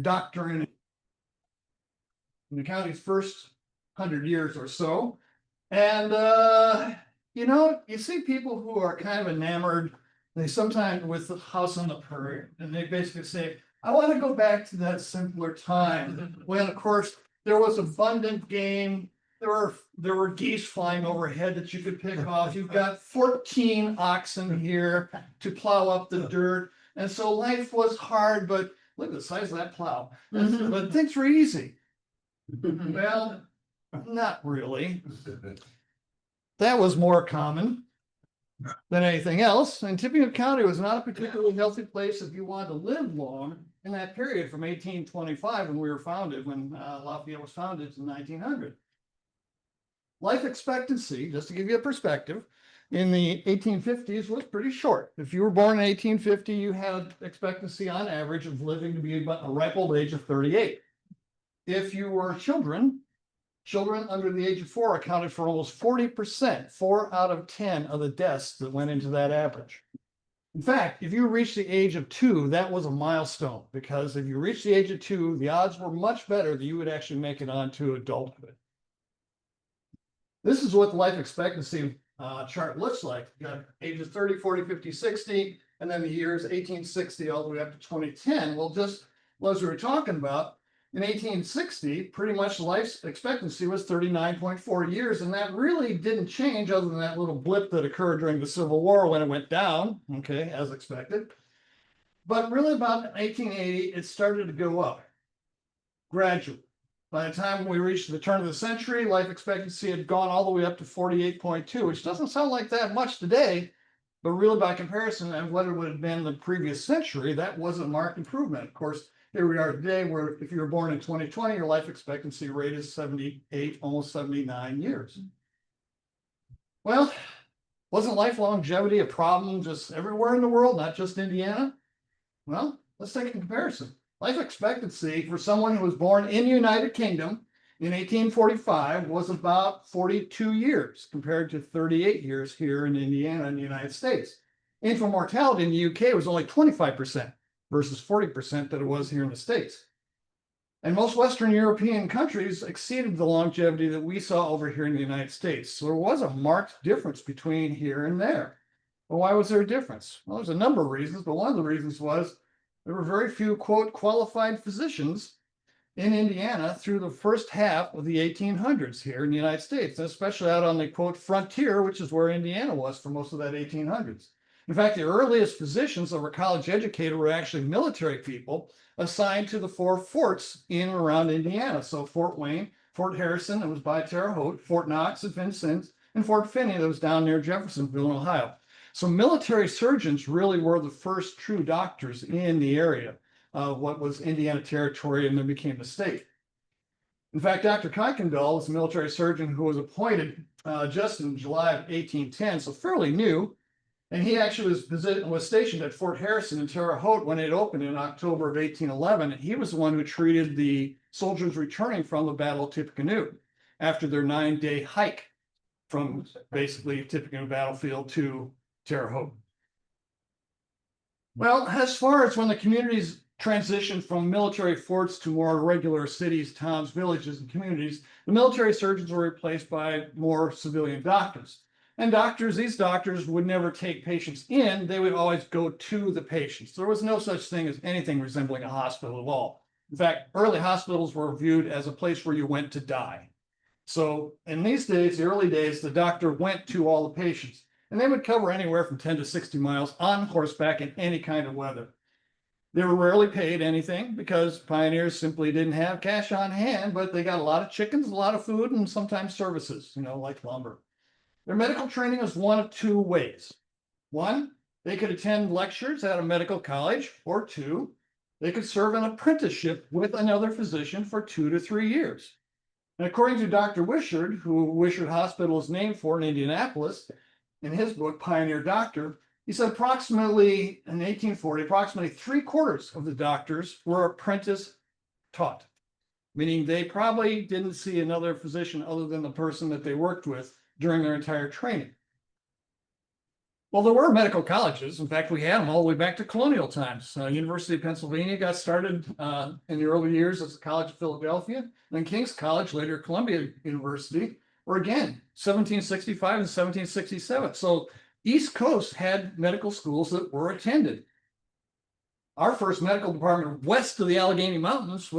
doctor in the county's first 100 years or so. And, you see people who are kind of enamored. They sometimes with the house on the prairie, and they basically say, I want to go back to that simpler time when, of course, there was abundant game. There were geese flying overhead that you could pick off. You've got 14 oxen here to plow up the dirt. And so life was hard, but look at the size of that plow. But things were easy. Well, not really. That was more common than anything else. And Tippecanoe County was not a particularly healthy place if you wanted to live long in that period from 1825 when we were founded, when Lafayette was founded in 1900. Life expectancy, just to give you a perspective, in the 1850s was pretty short. If you were born in 1850, you had expectancy on average of living to be about a ripe old age of 38. If you were children under the age of 4 accounted for almost 40%, 4 out of 10 of the deaths that went into that average. In fact, if you reached the age of 2, that was a milestone, because if you reached the age of 2, the odds were much better that you would actually make it on to adulthood. This is what the life expectancy chart looks like. You got ages 30, 40, 50, 60, and then the years 1860 all the way up to 2010. Well, just as we were talking about, in 1860, pretty much life expectancy was 39.4 years, and that really didn't change other than that little blip that occurred during the Civil War when it went down, okay, as expected. But really about 1880, it started to go up gradually. By the time we reached the turn of the century, life expectancy had gone all the way up to 48.2, which doesn't sound like that much today, but really by comparison and what it would have been the previous century, that was a marked improvement. Of course, here we are today, where if you were born in 2020, your life expectancy rate is 78, almost 79 years. Well, wasn't life longevity a problem just everywhere in the world, not just Indiana? Well, let's take a comparison. Life expectancy for someone who was born in the United Kingdom in 1845 was about 42 years compared to 38 years here in Indiana in the United States. Infant mortality in the UK was only 25% versus 40% that it was here in the States. And most Western European countries exceeded the longevity that we saw over here in the United States. So there was a marked difference between here and there. Well, why was there a difference? Well, there's a number of reasons, but one of the reasons was there were very few, quote, qualified physicians in Indiana through the first half of the 1800s here in the United States, especially out on the, quote, frontier, which is where Indiana was for most of that 1800s. In fact, the earliest physicians that were college educated were actually military people assigned to the 4 forts in and around Indiana. So Fort Wayne, Fort Harrison, that was by Terre Haute, Fort Knox at Vincennes, and Fort Finney, that was down near Jeffersonville in Ohio. So military surgeons really were the first true doctors in the area of what was Indiana Territory and then became the state. In fact, Dr. Kuykendall was a military surgeon who was appointed just in July of 1810, so fairly new. And he actually was stationed at Fort Harrison in Terre Haute when it opened in October of 1811. And he was the one who treated the soldiers returning from the Battle of Tippecanoe after their 9-day hike from basically Tippecanoe battlefield to Terre Haute. Well, as far as when the communities transitioned from military forts to more regular cities, towns, villages, and communities, the military surgeons were replaced by more civilian doctors. And these doctors would never take patients in, they would always go to the patients. There was no such thing as anything resembling a hospital at all. In fact, early hospitals were viewed as a place where you went to die. So in these days, the early days, the doctor went to all the patients. And they would cover anywhere from 10 to 60 miles on horseback in any kind of weather. They were rarely paid anything because pioneers simply didn't have cash on hand, but they got a lot of chickens, a lot of food, and sometimes services, like lumber. Their medical training was one of 2 ways. 1, they could attend lectures at a medical college, or 2, they could serve an apprenticeship with another physician for 2 to 3 years. And according to Dr. Wishart, who Wishart Hospital is named for in Indianapolis, in his book, Pioneer Doctor, he said approximately in 1840, approximately 3/4 of the doctors were apprentice taught, meaning they probably didn't see another physician other than the person that they worked with during their entire training. Well, there were medical colleges. In fact, we had them all the way back to colonial times. University of Pennsylvania got started in the early years as the College of Philadelphia, then King's College, later Columbia University, were again 1765 and 1767. So East Coast had medical schools that were attended. Our first medical department west of the Allegheny Mountains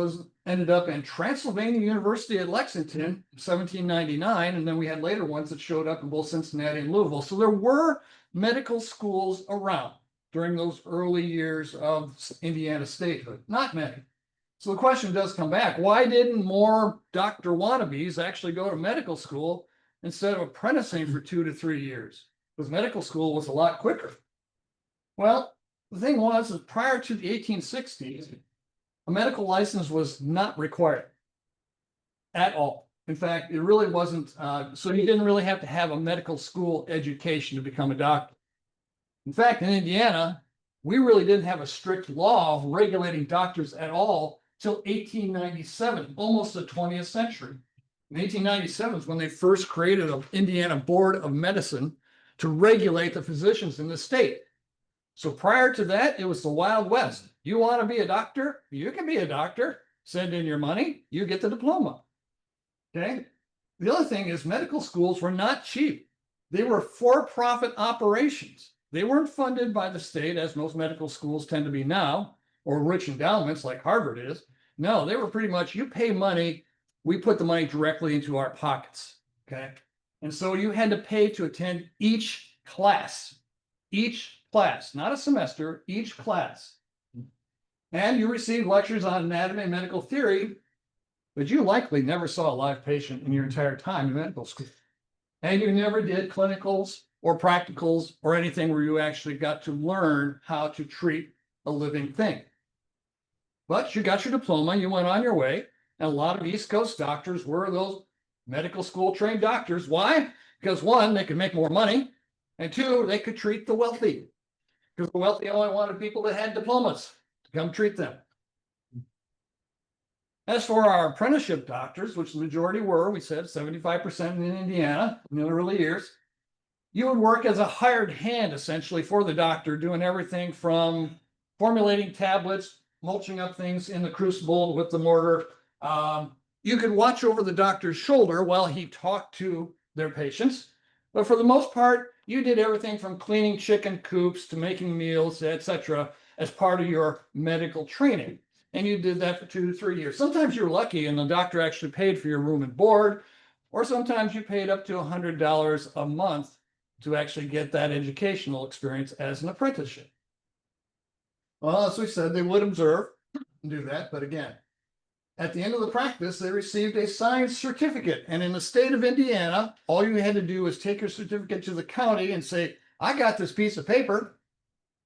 ended up in Transylvania University at Lexington in 1799, and then we had later ones that showed up in both Cincinnati and Louisville. So there were medical schools around during those early years of Indiana statehood, not many. So the question does come back, why didn't more doctor wannabes actually go to medical school instead of apprenticing for 2 to 3 years? Because medical school was a lot quicker. Well, the thing was that prior to the 1860s, a medical license was not required at all. In fact, it really wasn't, so you didn't really have to have a medical school education to become a doctor. In fact, in Indiana, we really didn't have a strict law of regulating doctors at all till 1897, almost the 20th century. In 1897 is when they first created an Indiana Board of Medicine to regulate the physicians in the state. So prior to that, it was the Wild West. You want to be a doctor? You can be a doctor. Send in your money, you get the diploma. Okay. The other thing is medical schools were not cheap. They were for-profit operations. They weren't funded by the state, as most medical schools tend to be now, or rich endowments like Harvard is. No, they were pretty much, you pay money, we put the money directly into our pockets. Okay. And so you had to pay to attend each class, not a semester, each class. And you received lectures on anatomy and medical theory, but you likely never saw a live patient in your entire time in medical school. And you never did clinicals or practicals or anything where you actually got to learn how to treat a living thing. But you got your diploma, you went on your way, and a lot of East Coast doctors were those medical school trained doctors. Why? Because one, they could make more money, and two, they could treat the wealthy. Because the wealthy only wanted people that had diplomas to come treat them. As for our apprenticeship doctors, which the majority were, we said 75% in Indiana in the early years, you would work as a hired hand essentially for the doctor, doing everything from formulating tablets, mulching up things in the crucible with the mortar. You could watch over the doctor's shoulder while he talked to their patients. But for the most part, you did everything from cleaning chicken coops to making meals, etc., as part of your medical training. And you did that for 2 to 3 years. Sometimes you're lucky and the doctor actually paid for your room and board, or sometimes you paid up to $100 a month to actually get that educational experience as an apprenticeship. Well, as we said, they would observe and do that. But again, at the end of the practice, they received a signed certificate. And in the state of Indiana, all you had to do was take your certificate to the county and say, I got this piece of paper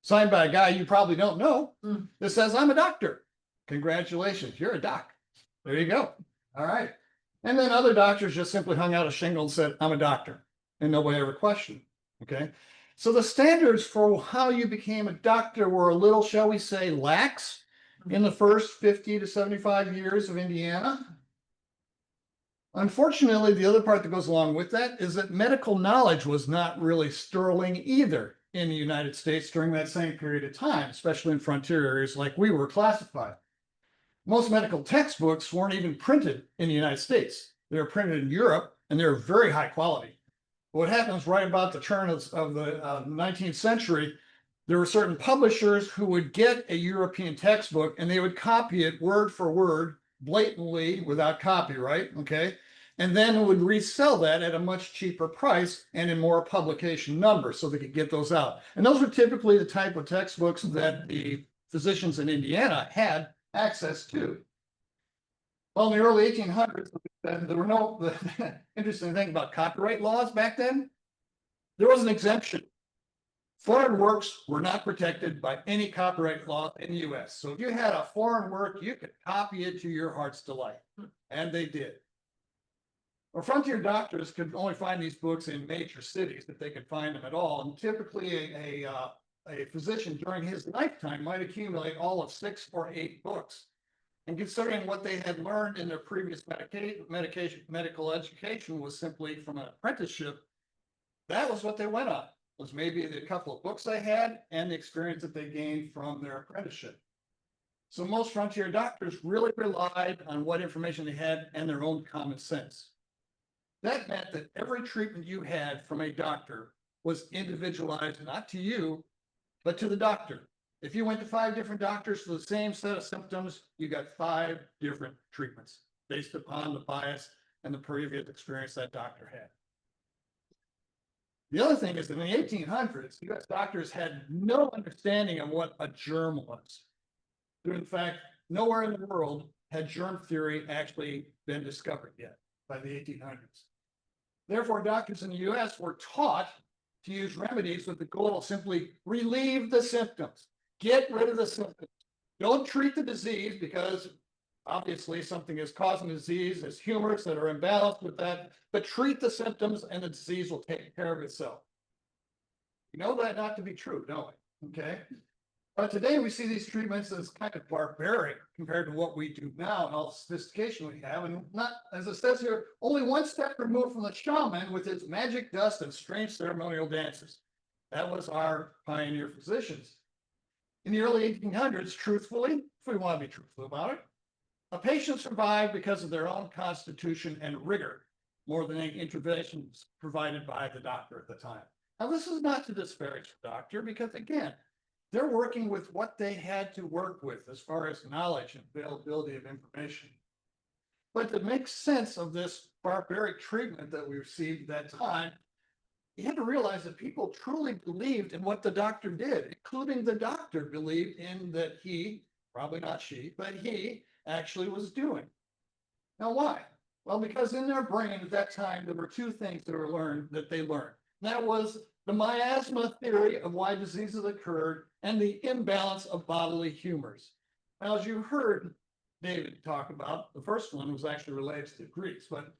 signed by a guy you probably don't know that says I'm a doctor. Congratulations, you're a doc. There you go. All right. And then other doctors just simply hung out a shingle and said, I'm a doctor. And nobody ever questioned. Okay. So the standards for how you became a doctor were a little, shall we say, lax in the first 50 to 75 years of Indiana. Unfortunately, the other part that goes along with that is that medical knowledge was not really sterling either in the United States during that same period of time, especially in frontier areas like we were classified. Most medical textbooks weren't even printed in the United States. They were printed in Europe, and they were very high quality. What happens right about the turn of the 19th century, there were certain publishers who would get a European textbook and they would copy it word for word, blatantly without copyright, okay? And then would resell that at a much cheaper price and in more publication numbers so they could get those out. And those were typically the type of textbooks that the physicians in Indiana had access to. Well, in the early 1800s, there were no, the interesting thing about copyright laws back then, there was an exemption. Foreign works were not protected by any copyright law in the US. So if you had a foreign work, you could copy it to your heart's delight. And they did. Well, frontier doctors could only find these books in major cities if they could find them at all. And typically a physician during his lifetime might accumulate all of 6 or 8 books. And considering what they had learned in their previous medical education was simply from an apprenticeship, that was what they went on. was maybe the couple of books they had and the experience that they gained from their apprenticeship. So most frontier doctors really relied on what information they had and their own common sense. That meant that every treatment you had from a doctor was individualized, not to you, but to the doctor. If you went to 5 different doctors for the same set of symptoms, you got 5 different treatments based upon the bias and the previous experience that doctor had. The other thing is that in the 1800s, US doctors had no understanding of what a germ was. In fact, nowhere in the world had germ theory actually been discovered yet by the 1800s. Therefore, doctors in the US were taught to use remedies with the goal of simply relieve the symptoms, get rid of the symptoms. Don't treat the disease because obviously something is causing the disease, there's humors that are imbalanced with that, but treat the symptoms and the disease will take care of itself. You know that not to be true, don't we? Okay. But today we see these treatments as kind of barbaric compared to what we do now and all the sophistication we have. And not, as it says here, only one step removed from the shaman with its magic dust and strange ceremonial dances. That was our pioneer physicians. In the early 1800s, truthfully, if we want to be truthful about it, a patient survived because of their own constitution and rigor, more than any interventions provided by the doctor at the time. Now, this is not to disparage the doctor because, again, they're working with what they had to work with as far as knowledge and availability of information. But to make sense of this barbaric treatment that we received at that time, you had to realize that people truly believed in what the doctor did, including the doctor believed in that he, probably not she, but he actually was doing. Now, why? Well, because in their brain at that time, there were 2 things that they learned. And that was the miasma theory of why diseases occurred and the imbalance of bodily humors. Now, as you heard David talk about, the first one was actually related to Greece, but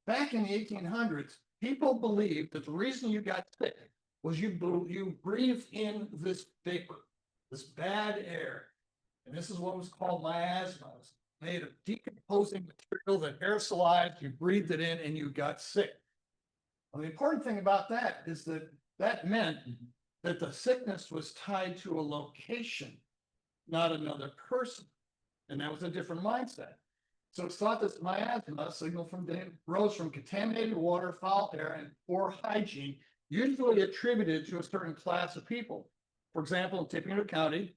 back in the 1800s, people believed that the reason you got sick was you breathed in this vapor, this bad air. And this is what was called miasma. It was made of decomposing material that aerosolized, you breathed it in and you got sick. Well, the important thing about that is that that meant that the sickness was tied to a location, not another person. And that was a different mindset. So it's thought that miasma rose from contaminated water, foul air, and poor hygiene, usually attributed to a certain class of people. For example, in Tippecanoe County,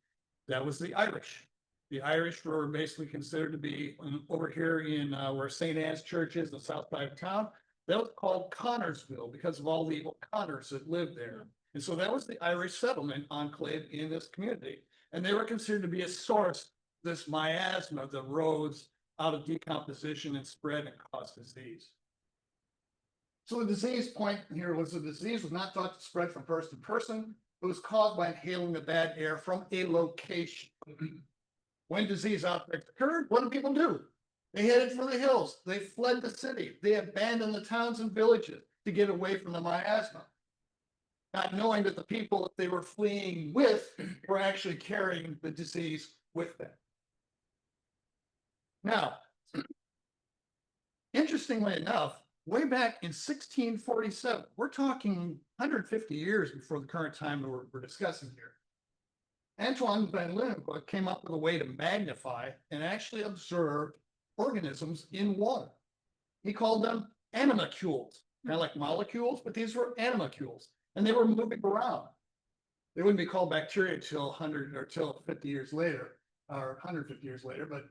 that was the Irish. The Irish were basically considered to be over here in where St. Anne's Church is, the south side of town. That was called Connorsville because of all the evil Connors that lived there. And so that was the Irish settlement enclave in this community. And they were considered to be a source, this miasma that rose out of decomposition and spread and caused disease. So the disease point here was the disease was not thought to spread from person to person. It was caused by inhaling the bad air from a location. When disease outbreaks occurred, what do people do? They headed for the hills. They fled the city. They abandoned the towns and villages to get away from the miasma, not knowing that the people that they were fleeing with were actually carrying the disease with them. Now, interestingly enough, way back in 1647, we're talking 150 years before the current time that we're discussing here, Antoine van Leeuwenhoek came up with a way to magnify and actually observe organisms in water. He called them animalcules, kind of like molecules, but these were animalcules, and they were moving around. They wouldn't be called bacteria until 100 or till 50 years later, or 150 years later. But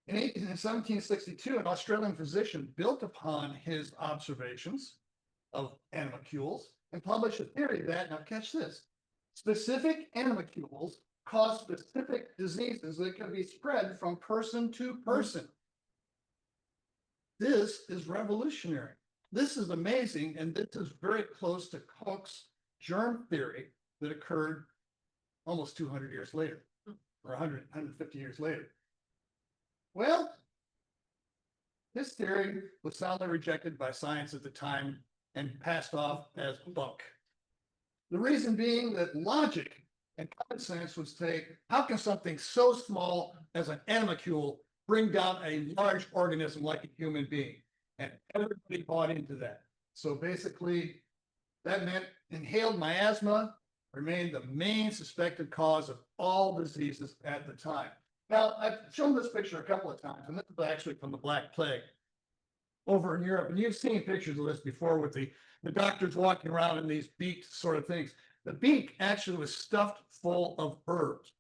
in 1762, an Australian physician built upon his observations of animalcules and published a theory that, now catch this, specific animalcules cause specific diseases that can be spread from person to person. This is revolutionary. This is amazing, and this is very close to Koch's germ theory that occurred almost 200 years later, or 150 years later. Well, this theory was soundly rejected by science at the time and passed off as bunk. The reason being that logic and common sense would say, how can something so small as an animalcule bring down a large organism like a human being? And everybody bought into that. So basically, That meant inhaled miasma remained the main suspected cause of all diseases at the time. Now, I've shown this picture a couple of times, and this is actually from the Black Plague over in Europe. And you've seen pictures of this before with the doctors walking around in these beaked sort of things. The beak actually was stuffed full of herbs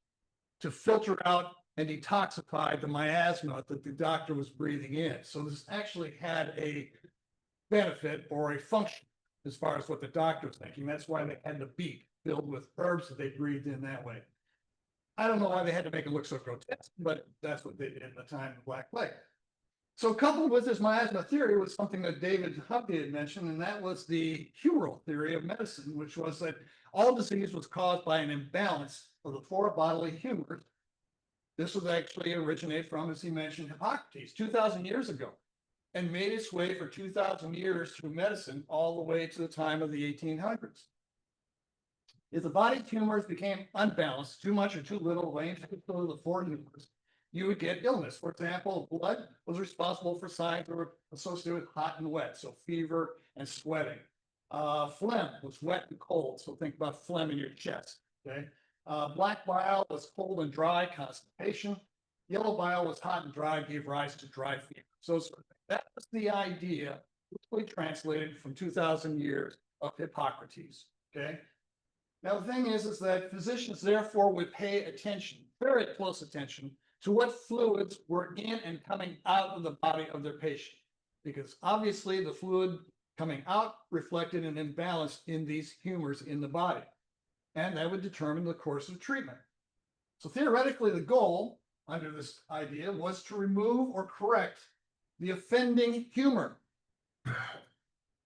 to filter out and detoxify the miasma that the doctor was breathing in. So this actually had a benefit or a function as far as what the doctor was thinking. That's why they had the beak filled with herbs that they breathed in that way. I don't know why they had to make it look so grotesque, but that's what they did at the time of the Black Plague. So coupled with this miasma theory was something that David Humphrey had mentioned, and that was the humoral theory of medicine, which was that all disease was caused by an imbalance of the four bodily humors. This was actually originated from, as he mentioned, Hippocrates 2,000 years ago, and made its way for 2,000 years through medicine all the way to the time of the 1800s. If the body's humors became unbalanced, too much or too little, range of the four humors, you would get illness. For example, blood was responsible for signs that were associated with hot and wet, so fever and sweating. Phlegm was wet and cold, so think about phlegm in your chest. Okay. Black bile was cold and dry, constipation. Yellow bile was hot and dry, gave rise to dry fever. So that was the idea, quickly translated from 2,000 years of Hippocrates. Okay. Now the thing is that physicians therefore would pay attention, very close attention, to what fluids were in and coming out of the body of their patient, because obviously the fluid coming out reflected an imbalance in these humors in the body, and that would determine the course of treatment. So theoretically, the goal under this idea was to remove or correct the offending humor.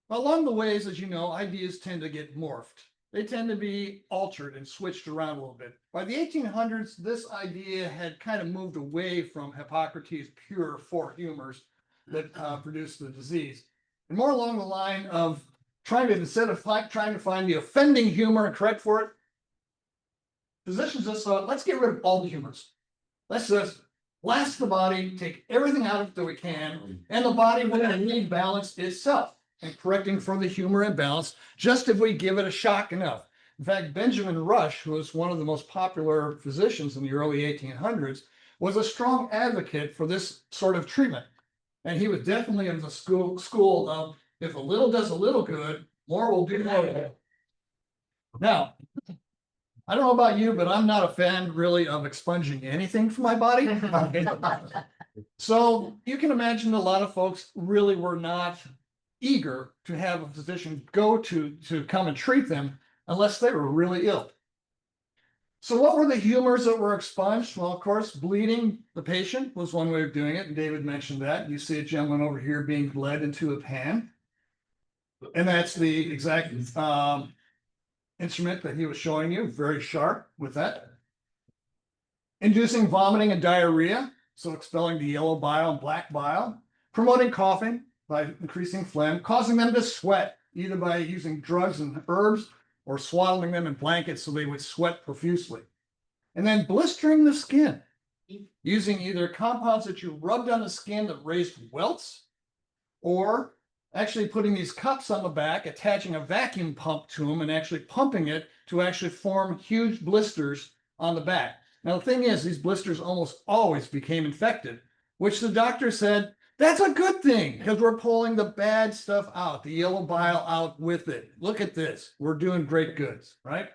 Along the ways, as you know, ideas tend to get morphed. They tend to be altered and switched around a little bit. By the 1800s, this idea had kind of moved away from Hippocrates' pure four humors that produced the disease, and more along the line of trying to, instead of trying to find the offending humor and correct for it, physicians just thought, let's get rid of all the humors. Let's just blast the body, take everything out of it that we can, and the body will rebalance itself, and correcting for the humor imbalance, just if we give it a shock enough. In fact, Benjamin Rush, who was one of the most popular physicians in the early 1800s, was a strong advocate for this sort of treatment. And he was definitely in the school of, if a little does a little good, more will do more. Now, I don't know about you, but I'm not a fan really of expunging anything from my body. So you can imagine a lot of folks really were not eager to have a physician go to come and treat them unless they were really ill. So what were the humors that were expunged? Well, of course, bleeding the patient was one way of doing it, and David mentioned that. You see a gentleman over here being bled into a pan, and that's the exact instrument that he was showing you, very sharp with that. Inducing vomiting and diarrhea, so expelling the yellow bile and black bile. Promoting coughing by increasing phlegm, causing them to sweat, either by using drugs and herbs or swaddling them in blankets so they would sweat profusely. And then blistering the skin, using either compounds that you rubbed on the skin that raised welts, or actually putting these cups on the back, attaching a vacuum pump to them and actually pumping it to actually form huge blisters on the back. Now, the thing is, these blisters almost always became infected, which the doctor said, that's a good thing because we're pulling the bad stuff out, the yellow bile out with it. Look at this. We're doing great goods, right?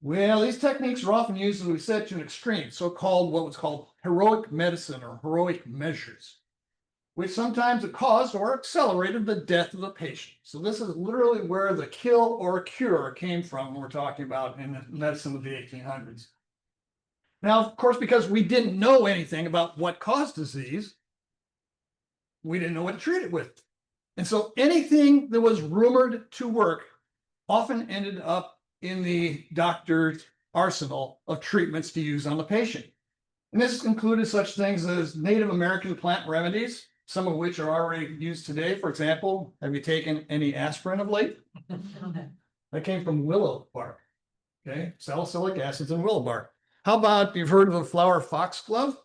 Well, these techniques are often used, as we said, to an extreme, so-called what was called heroic medicine or heroic measures, which sometimes caused or accelerated the death of the patient. So this is literally where the kill or cure came from when we're talking about in the medicine of the 1800s. Now, of course, because we didn't know anything about what caused disease, we didn't know what to treat it with. And so anything that was rumored to work often ended up in the doctor's arsenal of treatments to use on the patient. And this included such things as Native American plant remedies, some of which are already used today. For example, have you taken any aspirin of late? That came from willow bark. Okay, salicylic acids and willow bark. How about, you've heard of the flower foxglove?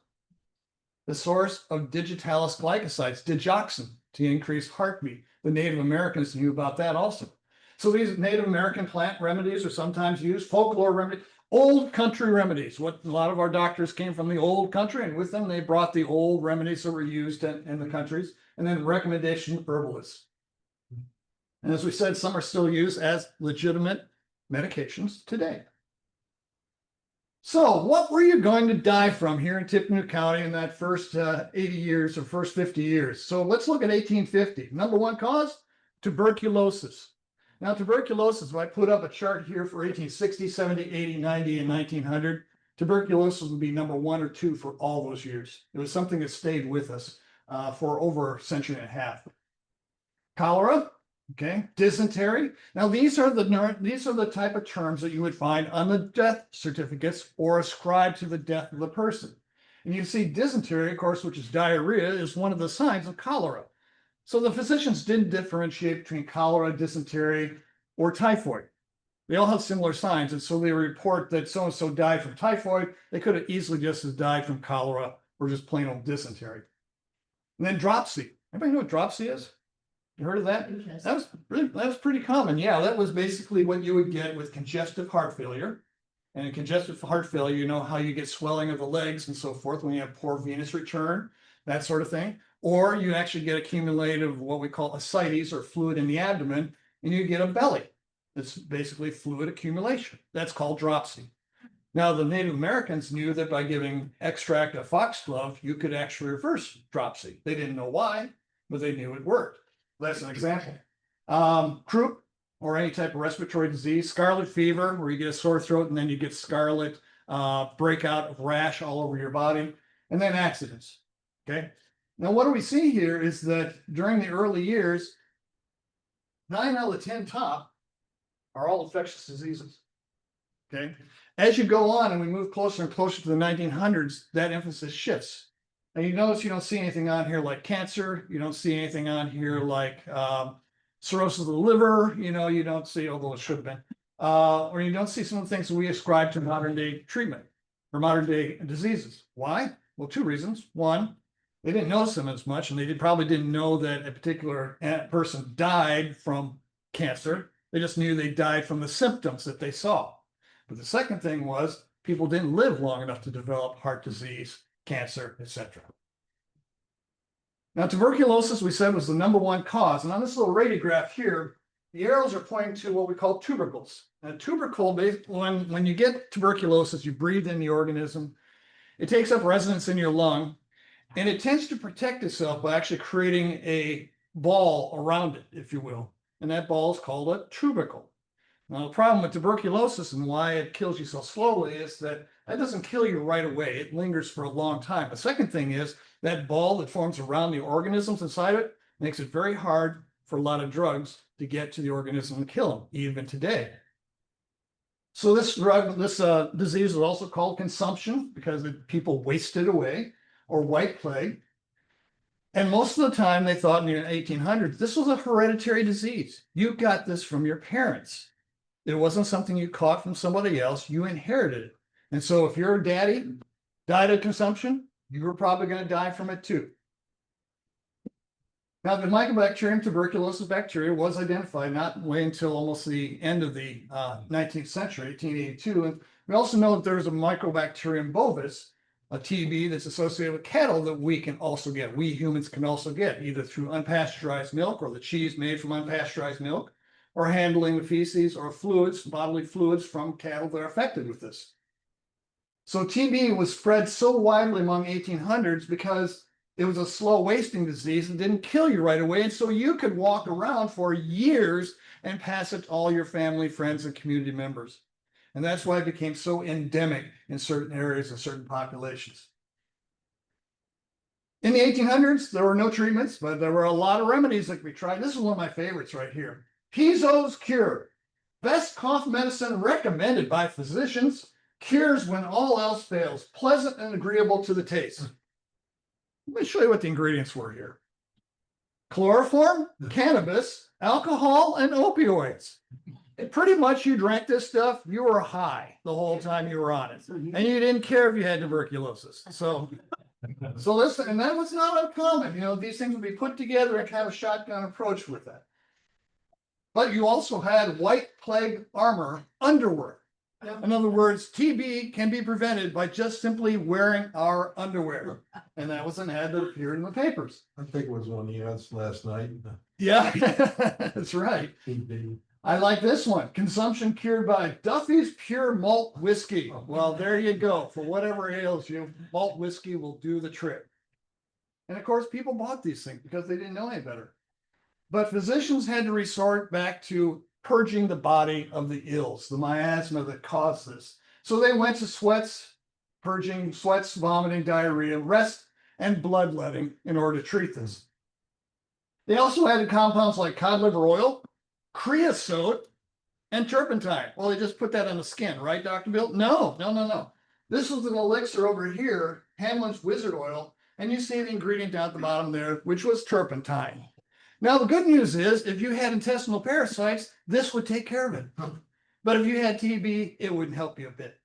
The source of digitalis glycosides, digoxin, to increase heartbeat. The Native Americans knew about that also. So these Native American plant remedies are sometimes used, folklore remedies, old country remedies. What a lot of our doctors came from the old country, and with them they brought the old remedies that were used in the countries, and then recommendation herbalists. And as we said, some are still used as legitimate medications today. So what were you going to die from here in Tippecanoe County in that first 80 years or first 50 years? So let's look at 1850. Number one cause, tuberculosis. Now, tuberculosis, if I put up a chart here for 1860, 70, 80, 90, and 1900, tuberculosis would be number 1 or 2 for all those years. It was something that stayed with us for over a century and a half. Cholera, okay, dysentery. Now, these are the type of terms that you would find on the death certificates or ascribed to the death of the person. And you see dysentery, of course, which is diarrhea, is one of the signs of cholera. So the physicians didn't differentiate between cholera, dysentery, or typhoid. They all have similar signs, and so they report that so-and-so died from typhoid. They could have easily just as died from cholera or just plain old dysentery. And then dropsy. Anybody know what dropsy is? You heard of that? Yes. That was pretty common. Yeah, that was basically what you would get with congestive heart failure. And in congestive heart failure, you know how you get swelling of the legs and so forth when you have poor venous return, that sort of thing. Or you actually get accumulative, what we call ascites or fluid in the abdomen, and you get a belly. It's basically fluid accumulation. That's called dropsy. Now, the Native Americans knew that by giving extract of foxglove, you could actually reverse dropsy. They didn't know why, but they knew it worked. That's an example. Croup, or any type of respiratory disease, scarlet fever, where you get a sore throat and then you get scarlet breakout of rash all over your body, and then accidents. Okay. Now, what do we see here is that during the early years, 9 out of the 10 top are all infectious diseases. Okay. As you go on and we move closer and closer to the 1900s, that emphasis shifts. And you notice you don't see anything on here like cancer. You don't see anything on here like cirrhosis of the liver. You know, you don't see, although it should have been, or you don't see some of the things that we ascribe to modern day treatment or modern day diseases. Why? Well, 2 reasons. One, they didn't notice them as much, and they probably didn't know that a particular person died from cancer. They just knew they died from the symptoms that they saw. But the second thing was people didn't live long enough to develop heart disease, cancer, etc. Now, tuberculosis, we said, was the number 1 cause. And on this little radiograph here, the arrows are pointing to what we call tubercles. And a tubercle, when you get tuberculosis, you breathe in the organism. It takes up residence in your lung, and it tends to protect itself by actually creating a ball around it, if you will. And that ball is called a tubercle. Now, the problem with tuberculosis and why it kills you so slowly is that doesn't kill you right away. It lingers for a long time. The second thing is that ball that forms around the organisms inside it makes it very hard for a lot of drugs to get to the organism and kill them, even today. So this disease is also called consumption because people waste it away, or white plague. And most of the time they thought in the 1800s, this was a hereditary disease. You got this from your parents. It wasn't something you caught from somebody else, you inherited it. And so if your daddy died of consumption, you were probably going to die from it too. Now, the Mycobacterium tuberculosis bacteria was identified not way until almost the end of the 19th century, 1882. And we also know that there's a Mycobacterium bovis, a TB that's associated with cattle that we can also get. We humans can also get either through unpasteurized milk or the cheese made from unpasteurized milk, or handling the feces or fluids, bodily fluids from cattle that are affected with this. So TB was spread so widely among 1800s because it was a slow wasting disease and didn't kill you right away. And so you could walk around for years and pass it to all your family, friends, and community members. And that's why it became so endemic in certain areas and certain populations. In the 1800s, there were no treatments, but there were a lot of remedies that could be tried. This is one of my favorites right here. Pizzo's cure. Best cough medicine recommended by physicians. Cures when all else fails. Pleasant and agreeable to the taste. Let me show you what the ingredients were here. Chloroform, cannabis, alcohol, and opioids. And pretty much you drank this stuff, you were high the whole time you were on it. And you didn't care if you had tuberculosis. So listen, and that was not uncommon. You know, these things would be put together and kind of a shotgun approach with that. But you also had white plague armor underwear. In other words, TB can be prevented by just simply wearing our underwear. And that was an ad that appeared in the papers. I think it was one of the ads last night. Yeah, that's right. I like this one. Consumption cured by Duffy's Pure Malt Whiskey. Well, there you go. For whatever ails you, malt whiskey will do the trick. And of course, people bought these things because they didn't know any better. But physicians had to resort back to purging the body of the ills, the miasma that caused this. So they went to sweats, purging sweats, vomiting, diarrhea, rest, and bloodletting in order to treat this. They also added compounds like cod liver oil, creosote, and turpentine. Well, they just put that on the skin, right, Dr. Bill? No. This was an elixir over here, Hamlin's Wizard Oil, and you see the ingredient down at the bottom there, which was turpentine. Now, the good news is, if you had intestinal parasites, this would take care of it. But if you had TB, it wouldn't help you a bit.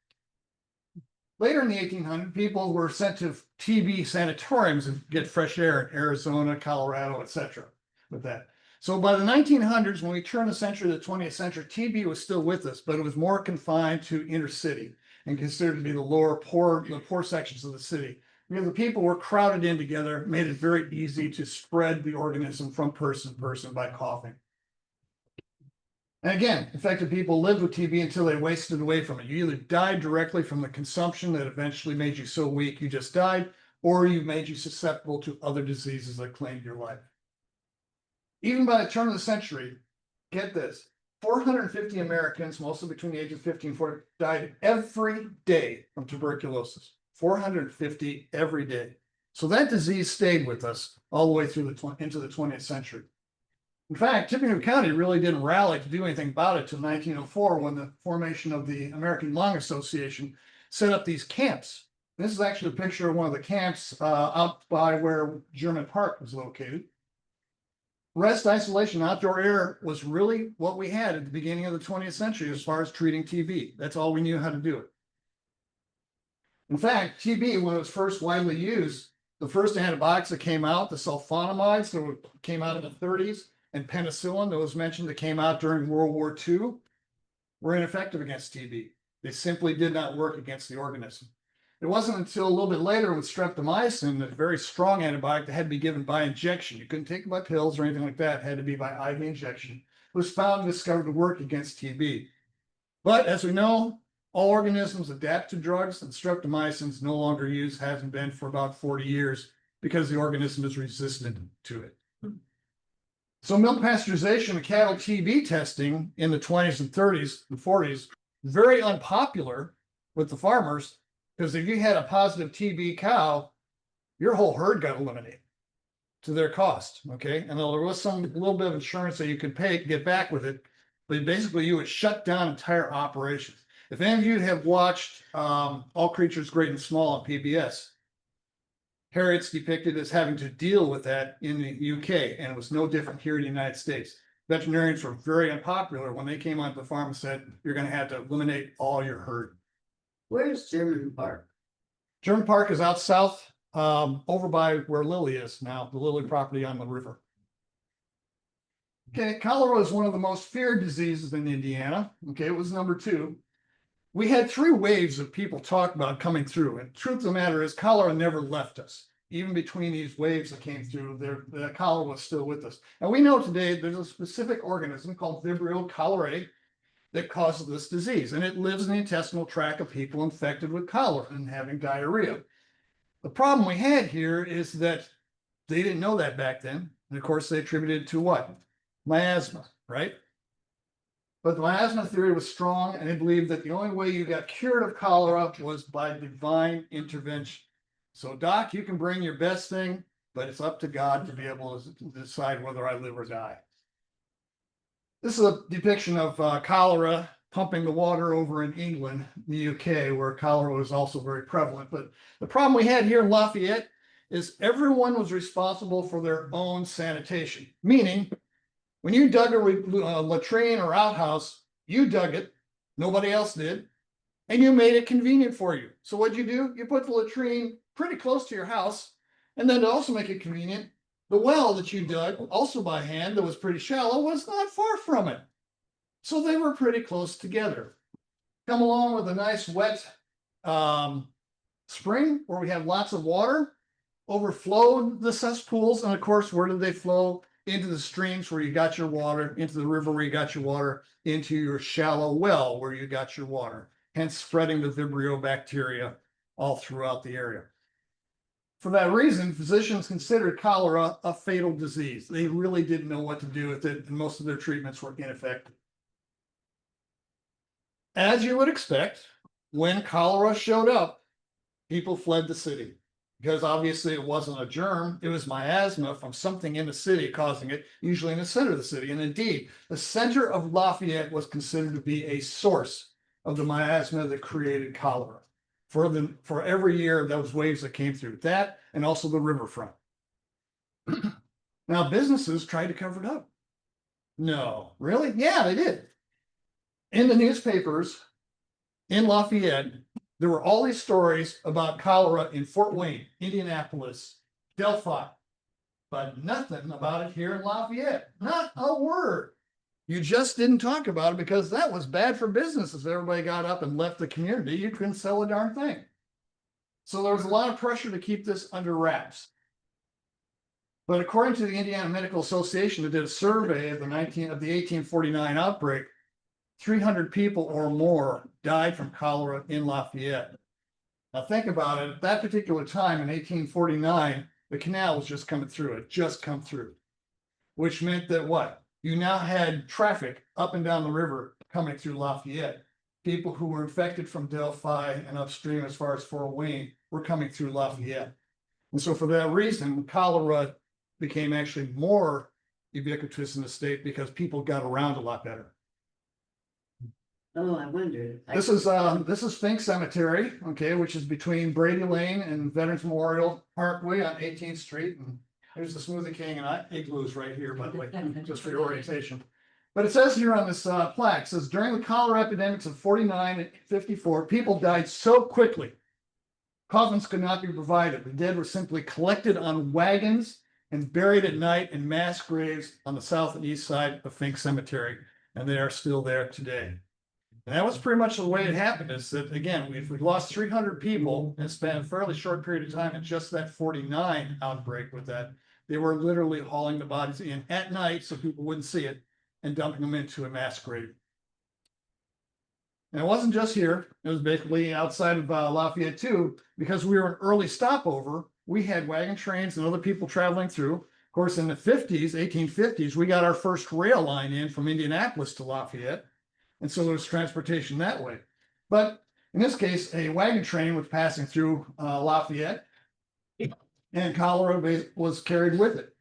Later in the 1800s, people were sent to TB sanatoriums and get fresh air in Arizona, Colorado, etc. with that. So by the 1900s, when we turn the century to the 20th century, TB was still with us, but it was more confined to inner city and considered to be the poor sections of the city. Because the people were crowded in together, made it very easy to spread the organism from person to person by coughing. And again, infected people lived with TB until they wasted away from it. You either died directly from the consumption that eventually made you so weak you just died, or you made you susceptible to other diseases that claimed your life. Even by the turn of the century, get this, 450 Americans, mostly between the age of 50 and 40, died every day from tuberculosis. 450 every day. So that disease stayed with us all the way through into the 20th century. In fact, Tippecanoe County really didn't rally to do anything about it until 1904, when the formation of the American Lung Association set up these camps. This is actually a picture of one of the camps out by where German Park was located. Rest, isolation, outdoor air was really what we had at the beginning of the 20th century as far as treating TB. That's all we knew how to do it. In fact, TB, when it was first widely used, the first antibiotics that came out, the sulfonamides that came out in the 30s, and penicillin that was mentioned that came out during World War II, were ineffective against TB. They simply did not work against the organism. It wasn't until a little bit later with streptomycin, a very strong antibiotic that had to be given by injection. You couldn't take it by pills or anything like that. It had to be by IV injection. It was found and discovered to work against TB. But as we know, all organisms adapt to drugs, and streptomycin is no longer used, hasn't been for about 40 years, because the organism is resistant to it. So milk pasteurization and cattle TB testing in the 20s and 30s and 40s, very unpopular with the farmers, because if you had a positive TB cow, your whole herd got eliminated to their cost, okay? And there was some little bit of insurance that you could pay to get back with it, but basically you would shut down entire operations. If any of you have watched All Creatures Great and Small on PBS, Harriet's depicted as having to deal with that in the UK, and it was no different here in the United States. Veterinarians were very unpopular when they came onto the farm and said, you're going to have to eliminate all your herd. Where's German Park? German Park is out south, over by where Lily is now, the Lily property on the river. Okay, cholera is one of the most feared diseases in Indiana. Okay, it was number 2. We had 3 waves of people talk about coming through, and truth of the matter is cholera never left us. Even between these waves that came through, the cholera was still with us. And we know today there's a specific organism called Vibrio cholerae that causes this disease, and it lives in the intestinal tract of people infected with cholera and having diarrhea. The problem we had here is that they didn't know that back then, and of course they attributed it to what? Miasma, right? But the miasma theory was strong, and they believed that the only way you got cured of cholera was by divine intervention. So, Doc, you can bring your best thing, but it's up to God to be able to decide whether I live or die. This is a depiction of cholera pumping the water over in England, the UK, where cholera was also very prevalent. But the problem we had here in Lafayette is everyone was responsible for their own sanitation, meaning when you dug a latrine or outhouse, you dug it, nobody else did, and you made it convenient for you. So what'd you do? You put the latrine pretty close to your house, and then to also make it convenient, The well that you dug, also by hand, that was pretty shallow, was not far from it. So they were pretty close together. Come along with a nice wet spring where we have lots of water, overflowed the cesspools. And of course, where did they flow? Into the streams where you got your water, into the river where you got your water, into your shallow well where you got your water, hence spreading the Vibrio bacteria all throughout the area. For that reason, physicians considered cholera a fatal disease. They really didn't know what to do with it, and most of their treatments were ineffective. As you would expect, when cholera showed up, people fled the city because obviously it wasn't a germ, it was miasma from something in the city causing it, usually in the center of the city. And indeed, the center of Lafayette was considered to be a source of the miasma that created cholera for every year those waves that came through that, and also the riverfront. Now, businesses tried to cover it up. No, really? Yeah, they did. In the newspapers in Lafayette, there were all these stories about cholera in Fort Wayne, Indianapolis, Delphi, but nothing about it here in Lafayette. Not a word. You just didn't talk about it because that was bad for business. If everybody got up and left the community, you couldn't sell a darn thing. So there was a lot of pressure to keep this under wraps. But according to the Indiana Medical Association, that did a survey of the 1849 outbreak, 300 people or more died from cholera in Lafayette. Now think about it, at that particular time in 1849, the canal was just coming through, it just come through, which meant that what? You now had traffic up and down the river coming through Lafayette. People who were infected from Delphi and upstream as far as Fort Wayne were coming through Lafayette. And so for that reason, cholera became actually more ubiquitous in the state because people got around a lot better. Oh, I wondered. This is Fink Cemetery, okay, which is between Brady Lane and Veterans Memorial Parkway on 18th Street. And there's the Smoothie King and igloos right here, by the way, just for your orientation. But it says here on this plaque, it says during the cholera epidemics of 49 and 54, people died so quickly, coffins could not be provided. The dead were simply collected on wagons and buried at night in mass graves on the south and east side of Fink Cemetery. And they are still there today. And that was pretty much the way it happened, is that, again, if we lost 300 people and spent a fairly short period of time in just that 49 outbreak with that, they were literally hauling the bodies in at night so people wouldn't see it and dumping them into a mass grave. And it wasn't just here, it was basically outside of Lafayette too, because we were an early stopover. We had wagon trains and other people traveling through. Of course, in the 50s, 1850s, we got our first rail line in from Indianapolis to Lafayette. And so there was transportation that way. But in this case, a wagon train was passing through Lafayette, and cholera was carried with it.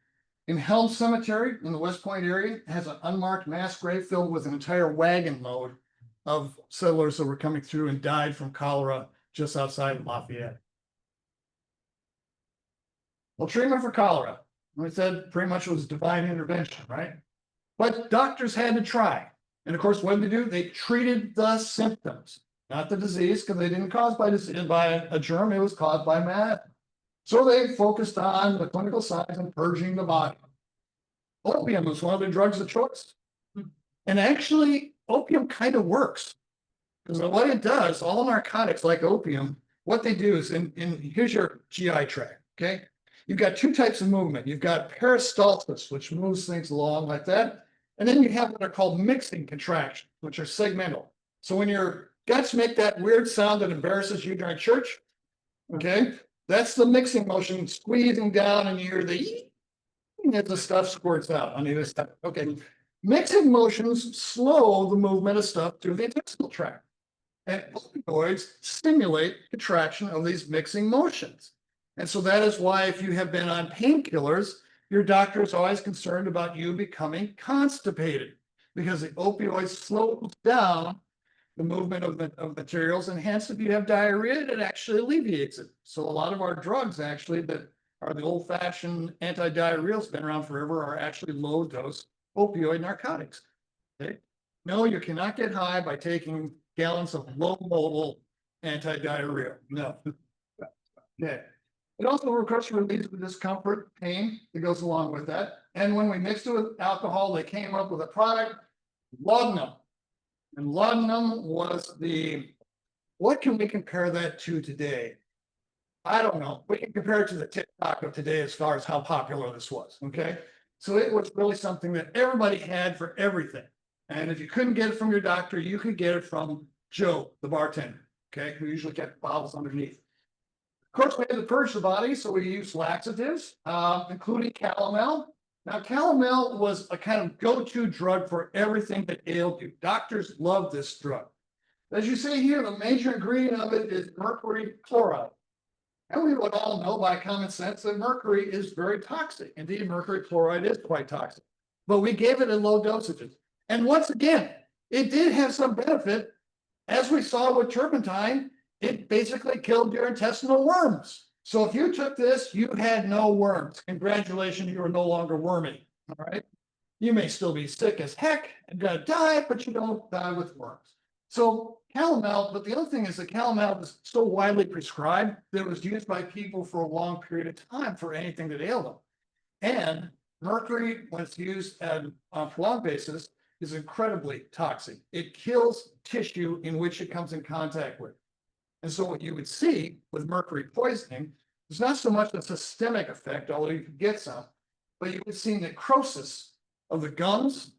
In Helm Cemetery in the West Point area, has an unmarked mass grave filled with an entire wagon load of settlers that were coming through and died from cholera just outside of Lafayette. Well, treatment for cholera, like I said, pretty much was divine intervention, right? But doctors had to try. And of course, what did they do? They treated the symptoms, not the disease, because they didn't cause by a germ, it was caused by mad. So they focused on the clinical signs and purging the body. Opium was one of their drugs of choice. And actually, opium kind of works. Because what it does, all narcotics like opium, what they do is, here's your GI tract, okay? You've got two types of movement. You've got peristalsis, which moves things along like that. And then you have what are called mixing contractions, which are segmental. So when your guts make that weird sound that embarrasses you during church, okay, that's the mixing motion squeezing down, and you hear the stuff squirts out on either side. Okay, mixing motions slow the movement of stuff through the intestinal tract, and opioids stimulate contraction of these mixing motions. And so that is why, if you have been on painkillers, your doctor is always concerned about you becoming constipated, because the opioids slow down the movement of materials, and hence if you have diarrhea, it actually alleviates it. So a lot of our drugs actually that are the old-fashioned anti-diarrheals, been around forever, are actually low-dose opioid narcotics. Okay? No, you cannot get high by taking gallons of low-mobile anti-diarrhea. No. Okay. It also, of course, relieves the discomfort, pain that goes along with that. And when we mixed it with alcohol, they came up with a product, laudanum. And laudanum was what can we compare that to today? I don't know. We can compare it to the TikTok of today as far as how popular this was. Okay. So it was really something that everybody had for everything. And if you couldn't get it from your doctor, you could get it from Joe, the bartender, okay, who usually kept bottles underneath. Of course, we had to purge the body, so we used laxatives, including calomel. Now, calomel was a kind of go-to drug for everything that ailed you. Doctors love this drug. As you see here, the major ingredient of it is mercury chloride. And we would all know by common sense that mercury is very toxic. Indeed, mercury chloride is quite toxic. But we gave it in low dosages. And once again, it did have some benefit. As we saw with turpentine, it basically killed your intestinal worms. So if you took this, you had no worms. Congratulations, you are no longer wormy. All right. You may still be sick as heck and gonna die, but you don't die with worms. So calomel, but the other thing is that calomel was so widely prescribed that it was used by people for a long period of time for anything that ailed them. And mercury, when it's used on a prolonged basis, is incredibly toxic. It kills tissue in which it comes in contact with. And so what you would see with mercury poisoning is not so much a systemic effect, although you could get some, but you would see necrosis of the gums,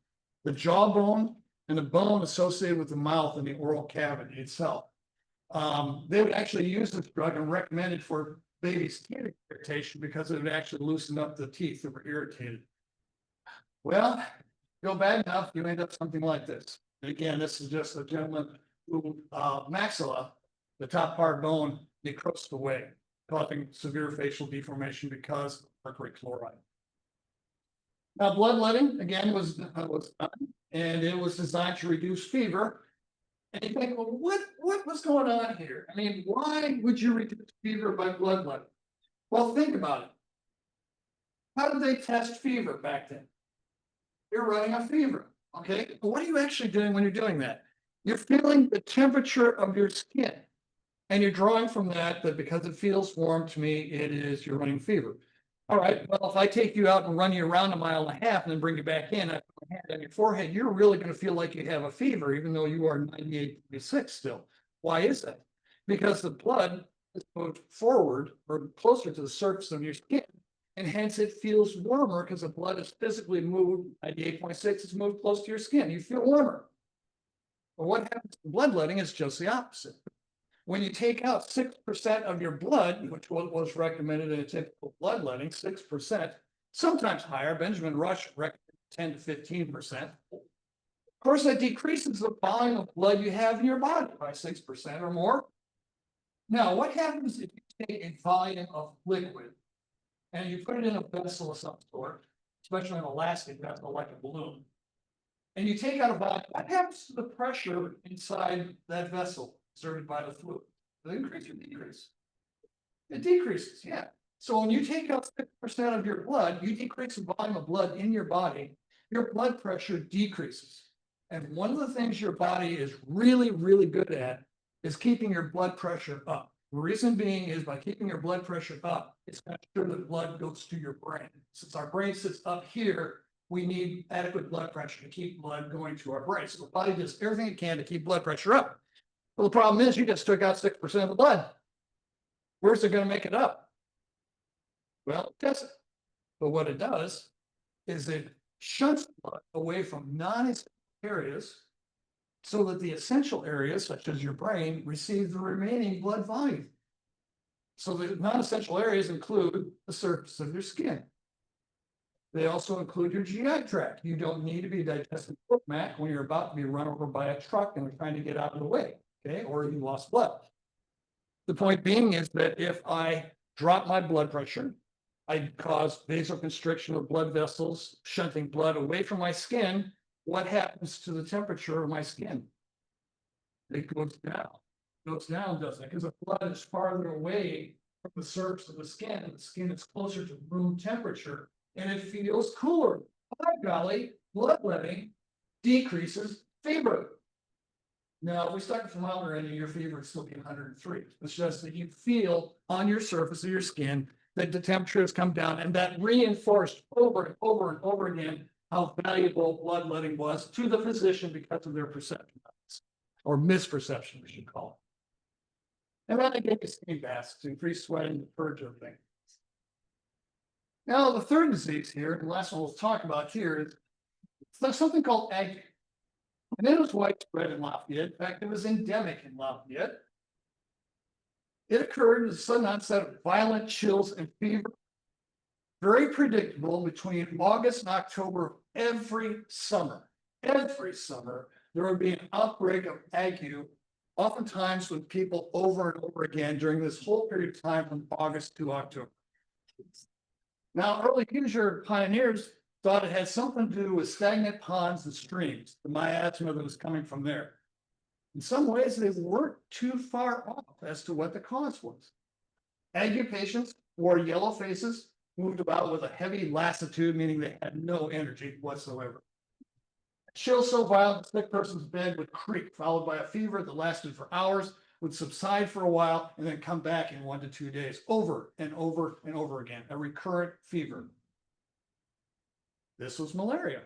the jawbone, and the bone associated with the mouth and the oral cavity itself. They would actually use this drug and recommend it for babies' teeth irritation because it would actually loosen up the teeth that were irritated. Well, go bad enough, you end up something like this. And again, this is just a gentleman who maxilla, the top part bone, necrosed away, causing severe facial deformation because of mercury chloride. Now, bloodletting again was done, and it was designed to reduce fever. And you think, well, what was going on here? I mean, why would you reduce fever by bloodletting? Well, think about it. How did they test fever back then? You're running a fever. Okay. What are you actually doing when you're doing that? You're feeling the temperature of your skin. And you're drawing from that because it feels warm to me, you're running fever. All right, well, if I take you out and run you around 1.5 miles and then bring you back in, I put my hand on your forehead, you're really going to feel like you have a fever, even though you are 98.6 still. Why is that? Because the blood is moved forward or closer to the surface of your skin, and hence it feels warmer because the blood is physically moved 98.6, it's moved close to your skin. You feel warmer. But what happens to bloodletting is just the opposite. When you take out 6% of your blood, which was recommended in a typical bloodletting, 6%, sometimes higher. Benjamin Rush recommended 10 to 15%. Of course, that decreases the volume of blood you have in your body by 6% or more. Now, what happens if you take a volume of liquid and you put it in a vessel of some sort, especially an elastic vessel like a balloon, and you take out a volume, what happens to the pressure inside that vessel exerted by the fluid? Does it increase or decrease? It decreases, yeah. So when you take out 6% of your blood, you decrease the volume of blood in your body, your blood pressure decreases. And one of the things your body is really, really good at is keeping your blood pressure up. The reason being is by keeping your blood pressure up, it's going to ensure that blood goes to your brain. Since our brain sits up here, we need adequate blood pressure to keep blood going to our brain. So the body does everything it can to keep blood pressure up. Well, the problem is you just took out 6% of the blood. Where's it going to make it up? Well, it doesn't. But what it does is it shunts blood away from non-essential areas so that the essential areas, such as your brain, receive the remaining blood volume. So the non-essential areas include the surface of your skin. They also include your GI tract. You don't need to be digesting Cook Mac when you're about to be run over by a truck and they're trying to get out of the way, okay, or you lost blood. The point being is that if I drop my blood pressure, I cause vasoconstriction of blood vessels, shunting blood away from my skin. What happens to the temperature of my skin? It goes down. It goes down, doesn't it? Because the blood is farther away from the surface of the skin, and the skin is closer to room temperature, and it feels cooler. By golly, bloodletting decreases fever. Now, if we stuck a thermometer in your fever would still be 103. It's just that you feel on your surface of your skin that the temperature has come down, and that reinforced over and over and over again how valuable bloodletting was to the physician because of their perception of it, or misperception, we should call it. And then they gave you steam baths to increase sweating, to purge everything. Now, the third disease here, and the last one we'll talk about here, is there's something called ague. And it was widespread in Lafayette. In fact, it was endemic in Lafayette. It occurred as a sudden onset of violent chills and fever, very predictable between August and October every summer. Every summer, there would be an outbreak of ague, oftentimes with people over and over again during this whole period of time from August to October. Now, early Hoosier pioneers thought it had something to do with stagnant ponds and streams, the miasma that was coming from there. In some ways, they weren't too far off as to what the cause was. Ague patients wore yellow faces, moved about with a heavy lassitude, meaning they had no energy whatsoever. Chill so violent, the sick person's bed would creak, followed by a fever that lasted for hours, would subside for a while, and then come back in 1 to 2 days, over and over and over again, a recurrent fever. This was malaria.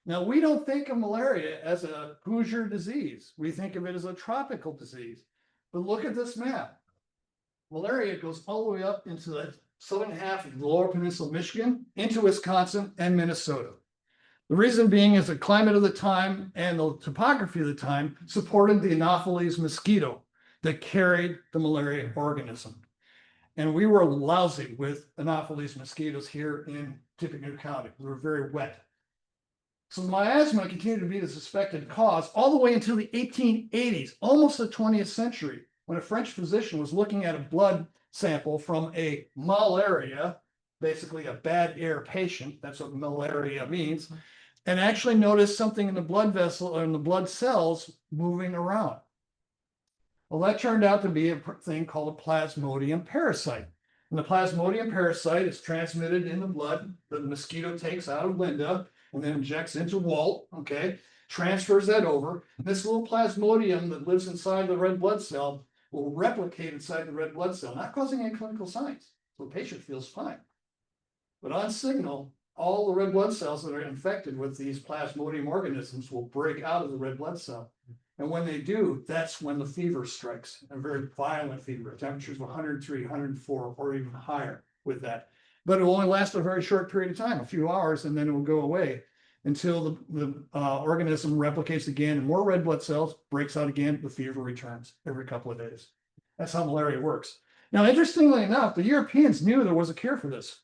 Now, we don't think of malaria as a Hoosier disease. We think of it as a tropical disease. But look at this map. Malaria goes all the way up into the southern half of the lower peninsula of Michigan, into Wisconsin and Minnesota. The reason being is the climate of the time and the topography of the time supported the Anopheles mosquito that carried the malaria organism. And we were lousy with Anopheles mosquitoes here in Tippecanoe County. We were very wet. So miasma continued to be the suspected cause all the way until the 1880s, almost the 20th century, when a French physician was looking at a blood sample from a malaria, basically a bad air patient, that's what malaria means, and actually noticed something in the blood vessel or in the blood cells moving around. Well, that turned out to be a thing called a plasmodium parasite. And the plasmodium parasite is transmitted in the blood that the mosquito takes out of Linda and then injects into Walt, okay, transfers that over. This little plasmodium that lives inside the red blood cell will replicate inside the red blood cell, not causing any clinical signs. So the patient feels fine. But on signal, all the red blood cells that are infected with these plasmodium organisms will break out of the red blood cell. And when they do, that's when the fever strikes, a very violent fever, temperatures of 103, 104, or even higher with that. But it will only last a very short period of time, a few hours, and then it will go away until the organism replicates again, and more red blood cells, breaks out again, the fever returns every couple of days. That's how malaria works. Now, interestingly enough, the Europeans knew there was a cure for this,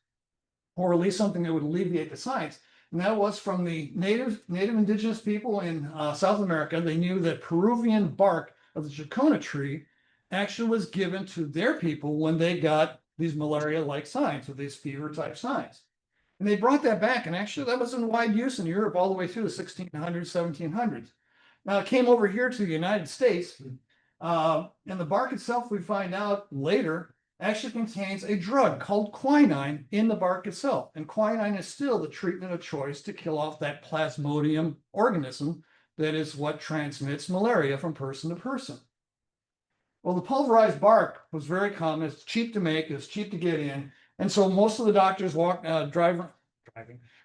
or at least something that would alleviate the signs. And that was from the native indigenous people in South America. They knew that Peruvian bark of the chacona tree actually was given to their people when they got these malaria-like signs, or these fever-type signs. And they brought that back, and actually that was in wide use in Europe all the way through the 1600s, 1700s. Now it came over here to the United States, and the bark itself, we find out later, actually contains a drug called quinine in the bark itself. And quinine is still the treatment of choice to kill off that plasmodium organism that is what transmits malaria from person to person. Well, the pulverized bark was very common. It's cheap to make, it's cheap to get in. And so most of the doctors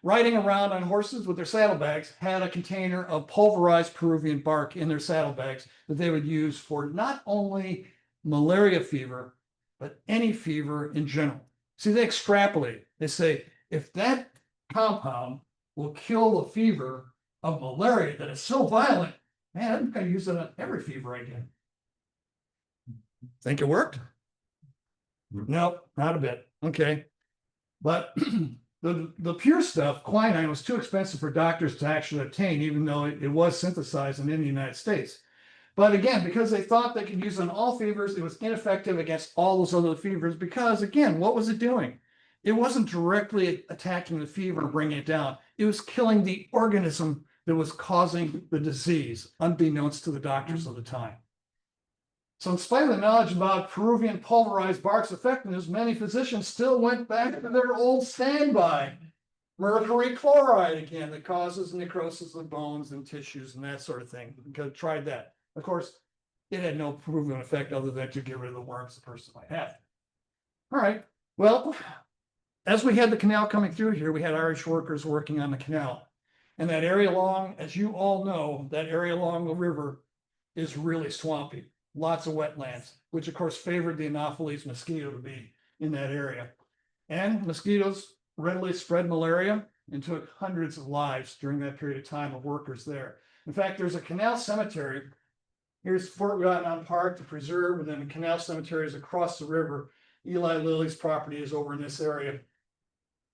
riding around on horses with their saddlebags had a container of pulverized Peruvian bark in their saddlebags that they would use for not only malaria fever, but any fever in general. See, they extrapolate. They say, if that compound will kill the fever of malaria that is so violent, man, I'm going to use it on every fever I get. Think it worked? Nope, not a bit. Okay. But the pure stuff, quinine, was too expensive for doctors to actually obtain, even though it was synthesized in the United States. But again, because they thought they could use it on all fevers, it was ineffective against all those other fevers because, again, what was it doing? It wasn't directly attacking the fever and bringing it down. It was killing the organism that was causing the disease, unbeknownst to the doctors of the time. So in spite of the knowledge about Peruvian pulverized bark's effectiveness, many physicians still went back to their old standby. Mercury chloride again, that causes necrosis of bones and tissues and that sort of thing. Tried that. Of course, it had no proven effect other than to get rid of the worms the person might have. All right, well, as we had the canal coming through here, we had Irish workers working on the canal. And that area along, as you all know, that area along the river is really swampy, lots of wetlands, which of course favored the Anopheles mosquito to be in that area. And mosquitoes readily spread malaria and took hundreds of lives during that period of time of workers there. In fact, there's a canal cemetery. Here's Fort Rottenham Park, the preserve, and then the canal cemetery is across the river. Eli Lilly's property is over in this area.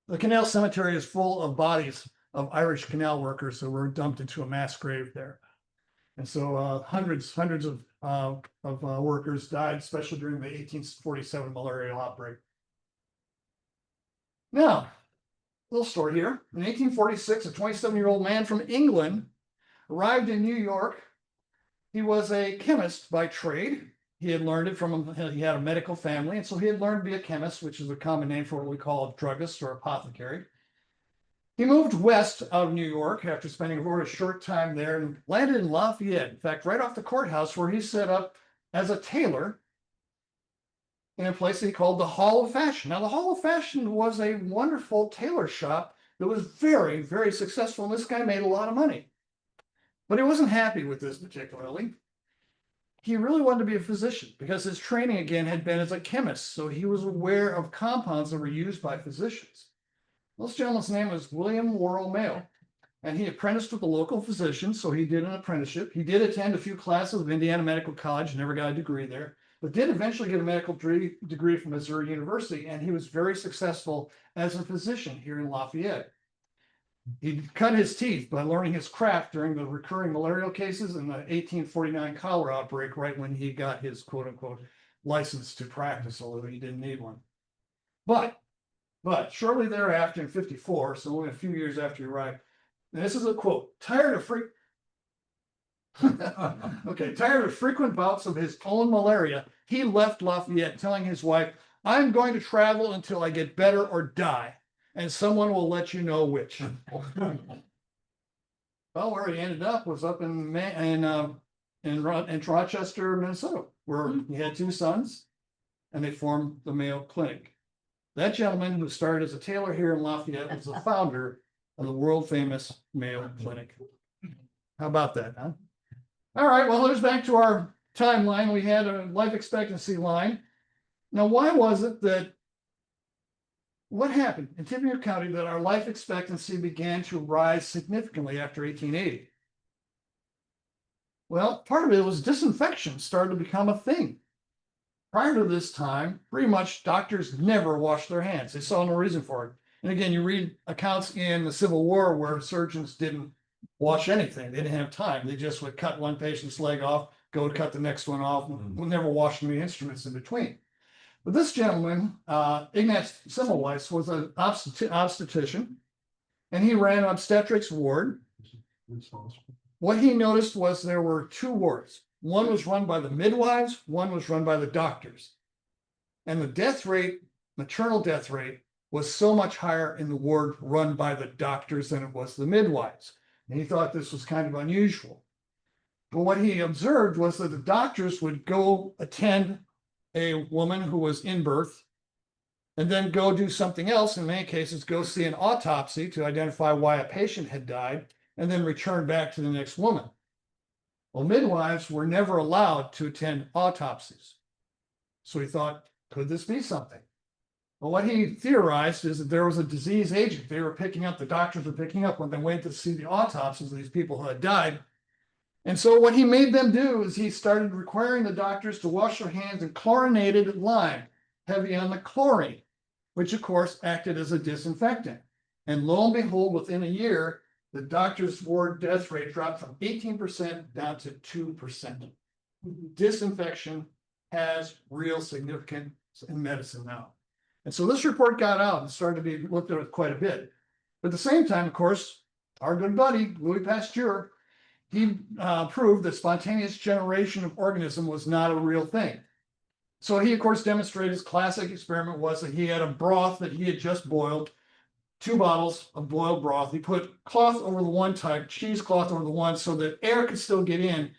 The canal cemetery is full of bodies of Irish canal workers who were dumped into a mass grave there. And so hundreds of workers died, especially during the 1847 malarial outbreak. Now, little story here. In 1846, a 27-year-old man from England arrived in New York. He was a chemist by trade. He had learned it from, he had a medical family, and so he had learned to be a chemist, which is a common name for what we call a druggist or apothecary. He moved west out of New York after spending a very short time there and landed in Lafayette. In fact, right off the courthouse, where he set up as a tailor in a place that he called the Hall of Fashion. Now, the Hall of Fashion was a wonderful tailor shop that was very, very successful, and this guy made a lot of money. But he wasn't happy with this particularly. He really wanted to be a physician because his training again had been as a chemist, so he was aware of compounds that were used by physicians. This gentleman's name was William Worrell Mayo, and he apprenticed with a local physician, so he did an apprenticeship. He did attend a few classes of Indiana Medical College, never got a degree there, but did eventually get a medical degree from Missouri University, and he was very successful as a physician here in Lafayette. He cut his teeth by learning his craft during the recurring malarial cases in the 1849 cholera outbreak, right when he got his quote-unquote license to practice, although he didn't need one. But shortly thereafter, in 54, so only a few years after he arrived, and this is a quote, tired of frequent bouts of his own malaria, he left Lafayette telling his wife, "I'm going to travel until I get better or die, and someone will let you know which." Well, where he ended up was up in Rochester, Minnesota, where he had two sons, and they formed the Mayo Clinic. That gentleman who started as a tailor here in Lafayette was the founder of the world famous Mayo Clinic. How about that, huh? All right, well, there's back to our timeline. We had a life expectancy line. Now, why was it that, what happened in Tippecanoe County that our life expectancy began to rise significantly after 1880? Well, part of it was disinfection started to become a thing. Prior to this time, pretty much doctors never washed their hands. They saw no reason for it. And again, you read accounts in the Civil War where surgeons didn't wash anything. They didn't have time. They just would cut one patient's leg off, go cut the next one off, and never washing the instruments in between. But this gentleman, Ignaz Semmelweis, was an obstetrician, and he ran an obstetrics ward. What he noticed was there were two wards. One was run by the midwives, one was run by the doctors. And the death rate, maternal death rate, was so much higher in the ward run by the doctors than it was the midwives. And he thought this was kind of unusual. But what he observed was that the doctors would go attend a woman who was in birth and then go do something else, in many cases go see an autopsy to identify why a patient had died, and then return back to the next woman. Well, midwives were never allowed to attend autopsies. So he thought, could this be something? Well, what he theorized is that there was a disease agent they were picking up, the doctors were picking up when they went to see the autopsies of these people who had died. And so what he made them do is he started requiring the doctors to wash their hands in chlorinated lime, heavy on the chlorine, which of course acted as a disinfectant. And lo and behold, within a year, the doctor's ward death rate dropped from 18% down to 2%. Disinfection has real significance in medicine now. And so this report got out and started to be looked at quite a bit. But at the same time, of course, our good buddy, Louis Pasteur, he proved that spontaneous generation of organism was not a real thing. So he, of course, demonstrated his classic experiment was that he had a broth that he had just boiled, 2 bottles of boiled broth. He put cloth over the one type, cheesecloth over the one, so that air could still get in,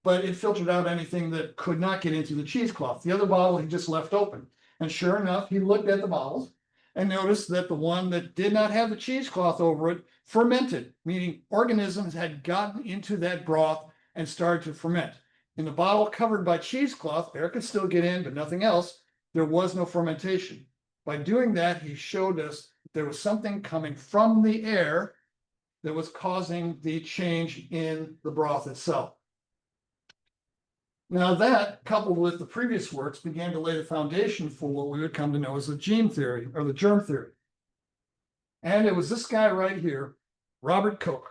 but it filtered out anything that could not get into the cheesecloth. The other bottle he just left open. And sure enough, he looked at the bottles and noticed that the one that did not have the cheesecloth over it fermented, meaning organisms had gotten into that broth and started to ferment. In the bottle covered by cheesecloth, air could still get in, but nothing else. There was no fermentation. By doing that, he showed us there was something coming from the air that was causing the change in the broth itself. Now that, coupled with the previous works, began to lay the foundation for what we would come to know as the gene theory or the germ theory. And it was this guy right here, Robert Koch,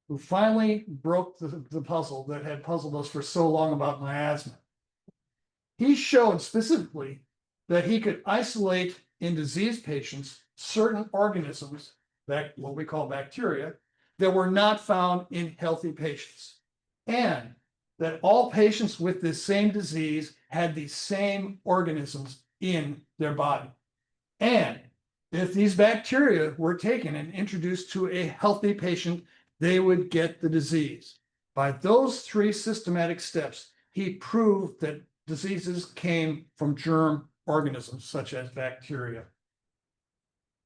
who finally broke the puzzle that had puzzled us for so long about miasma. He showed specifically that he could isolate in disease patients certain organisms, what we call bacteria, that were not found in healthy patients. And that all patients with this same disease had these same organisms in their body. And if these bacteria were taken and introduced to a healthy patient, they would get the disease. By those 3 systematic steps, he proved that diseases came from germ organisms such as bacteria.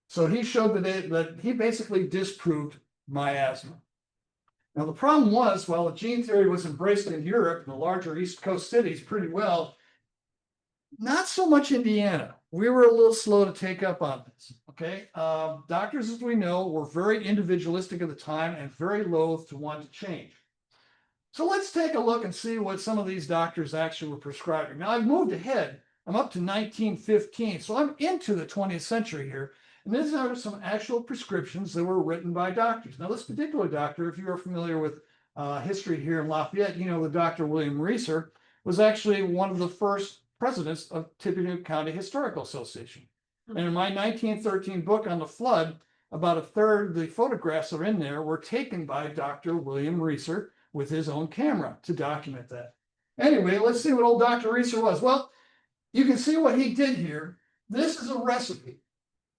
So he showed that he basically disproved miasma. Now, the problem was, while the gene theory was embraced in Europe and the larger East Coast cities pretty well, not so much Indiana. We were a little slow to take up on this. Okay. Doctors, as we know, were very individualistic at the time and very loath to want to change. So let's take a look and see what some of these doctors actually were prescribing. Now, I've moved ahead. I'm up to 1915. So I'm into the 20th century here. And these are some actual prescriptions that were written by doctors. Now, this particular doctor, if you are familiar with history here in Lafayette, you know the Dr. William Reeser was actually one of the first presidents of Tippecanoe County Historical Association. And in my 1913 book on the flood, about a third of the photographs that are in there were taken by Dr. William Reeser with his own camera to document that. Anyway, let's see what old Dr. Reeser was. Well, you can see what he did here. This is a recipe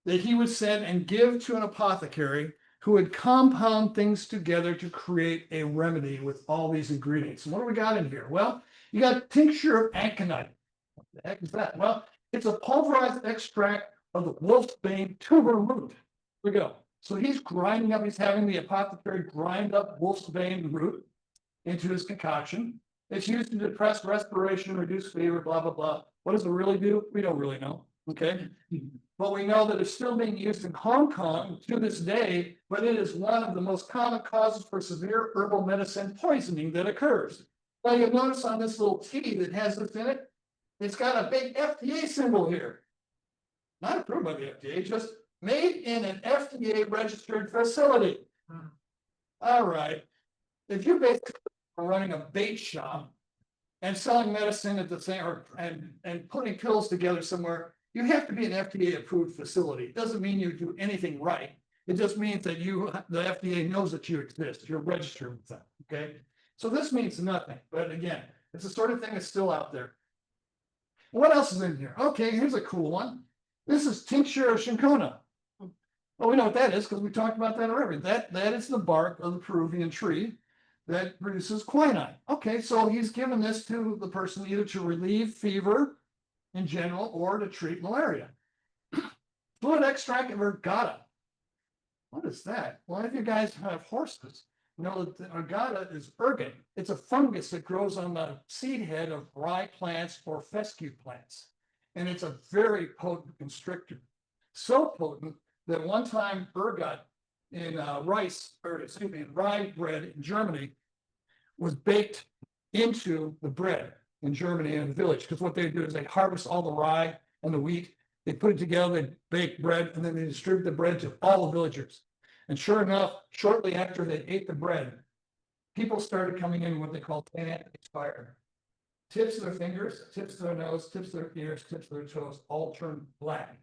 that he would send and give to an apothecary who would compound things together to create a remedy with all these ingredients. And what do we got in here? Well, you got tincture of aconite. What the heck is that? Well, it's a pulverized extract of the wolfsbane tuber root. Here we go. So he's grinding up, he's having the apothecary grind up wolfsbane root into his concoction. It's used to depress respiration, reduce fever, blah, blah, blah. What does it really do? We don't really know. Okay. But we know that it's still being used in Hong Kong to this day, but it is one of the most common causes for severe herbal medicine poisoning that occurs. Now you'll notice on this little tea that has this in it, it's got a big FDA symbol here. Not approved by the FDA, just made in an FDA registered facility. All right. If you basically are running a bait shop and selling medicine at the same and putting pills together somewhere, you have to be an FDA approved facility. It doesn't mean you do anything right. It just means that the FDA knows that you exist. You're registered with them. Okay. So this means nothing. But again, it's the sort of thing that's still out there. What else is in here? Okay, here's a cool one. This is tincture of cinchona. Well, we know what that is because we talked about that already. That is the bark of the Peruvian tree that produces quinine. Okay, so he's given this to the person either to relieve fever in general or to treat malaria. Fluid extract of ergata. What is that? Well, if you guys have horses, you know that the ergata is ergot. It's a fungus that grows on the seed head of rye plants or fescue plants. And it's a very potent constrictor. So potent that one time ergot in rye bread in Germany was baked into the bread in Germany in the village. Because what they do is they harvest all the rye and the wheat, they put it together, they bake bread, and then they distribute the bread to all the villagers. And sure enough, shortly after they ate the bread, people started coming in what they call expired. Tips of their fingers, tips of their nose, tips of their ears, tips of their toes, all turned black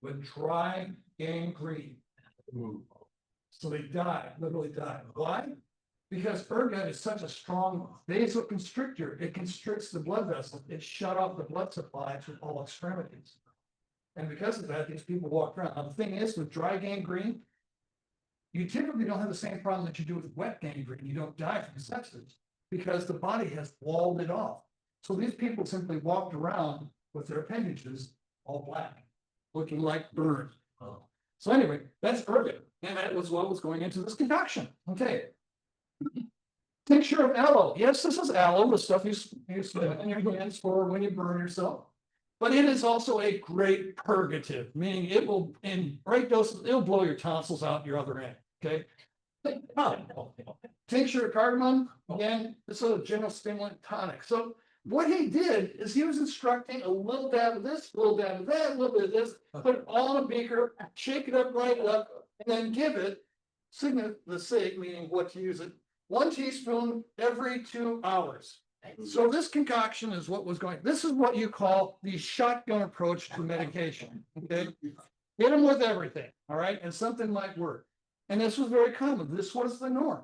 with dry gangrene. So they died, literally died. Why? Because ergot is such a strong vasoconstrictor. It constricts the blood vessels. It shut off the blood supply to all extremities. And because of that, these people walk around. Now, the thing is, with dry gangrene, you typically don't have the same problem that you do with wet gangrene. You don't die from sepsis because the body has walled it off. So these people simply walked around with their appendages all black, looking like burns. So anyway, that's ergot, and that was what was going into this concoction. Okay. Tincture of aloe. Yes, this is aloe, the stuff you spit in your hands for when you burn yourself. But it is also a great purgative, meaning it will, in great doses, it'll blow your tonsils out your other end. Okay. Tincture of cardamom, again, this is a general stimulant tonic. So what he did is he was instructing a little dab of this, a little dab of that, a little bit of this, put it all in a beaker, shake it up, grind it up, and then give it the sig, meaning what to use it, 1 teaspoon every 2 hours. So this concoction is what was going, this is what you call the shotgun approach to medication. Okay. Hit them with everything. All right. And something might work. And this was very common. This was the norm.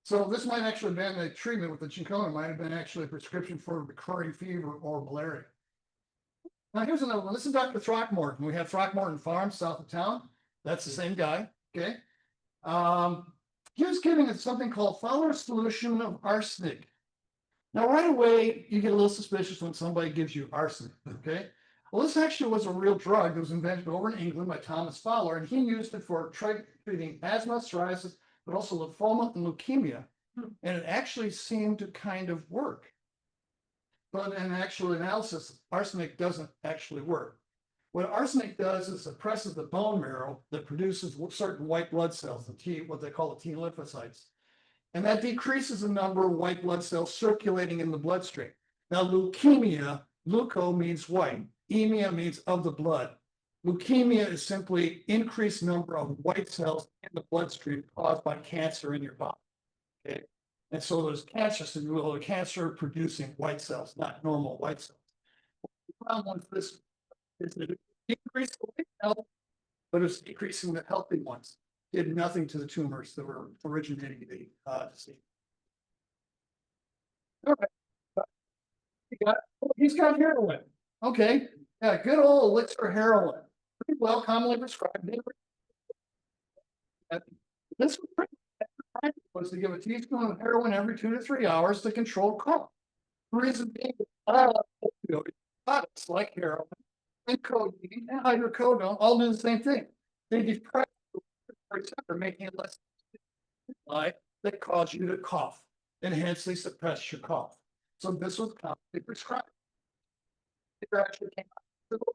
So this might actually have been a treatment with the chinchona, might have been actually a prescription for recurring fever or malaria. Now here's another one. This is Dr. Throckmorton. We have Throckmorton Farm south of town. That's the same guy. Okay. He was giving us something called Fowler's solution of arsenic. Now, right away, you get a little suspicious when somebody gives you arsenic. Okay. Well, this actually was a real drug that was invented over in England by Thomas Fowler, and he used it for treating asthma, psoriasis, but also lymphoma and leukemia. And it actually seemed to kind of work. But in actual analysis, arsenic doesn't actually work. What arsenic does is suppresses the bone marrow that produces certain white blood cells, what they call the T lymphocytes. And that decreases the number of white blood cells circulating in the bloodstream. Now, leukemia, leuko means white, emia means of the blood. Leukemia is simply increased number of white cells in the bloodstream caused by cancer in your body. Okay. And so there's cancer producing white cells, not normal white cells. The problem with this is that it decreased the white cells, but it's decreasing the healthy ones. Did nothing to the tumors that were originating the disease. All right. He's got heroin. Okay. Yeah, good old elixir heroin. Pretty well commonly prescribed. This was to give a teaspoon of heroin every 2 to 3 hours to control cough. The reason being, products like heroin and codeine and hydrocodone all do the same thing. They depress the receptor, making it less that cause you to cough, and hence they suppress your cough. So this was commonly prescribed. It actually came out of the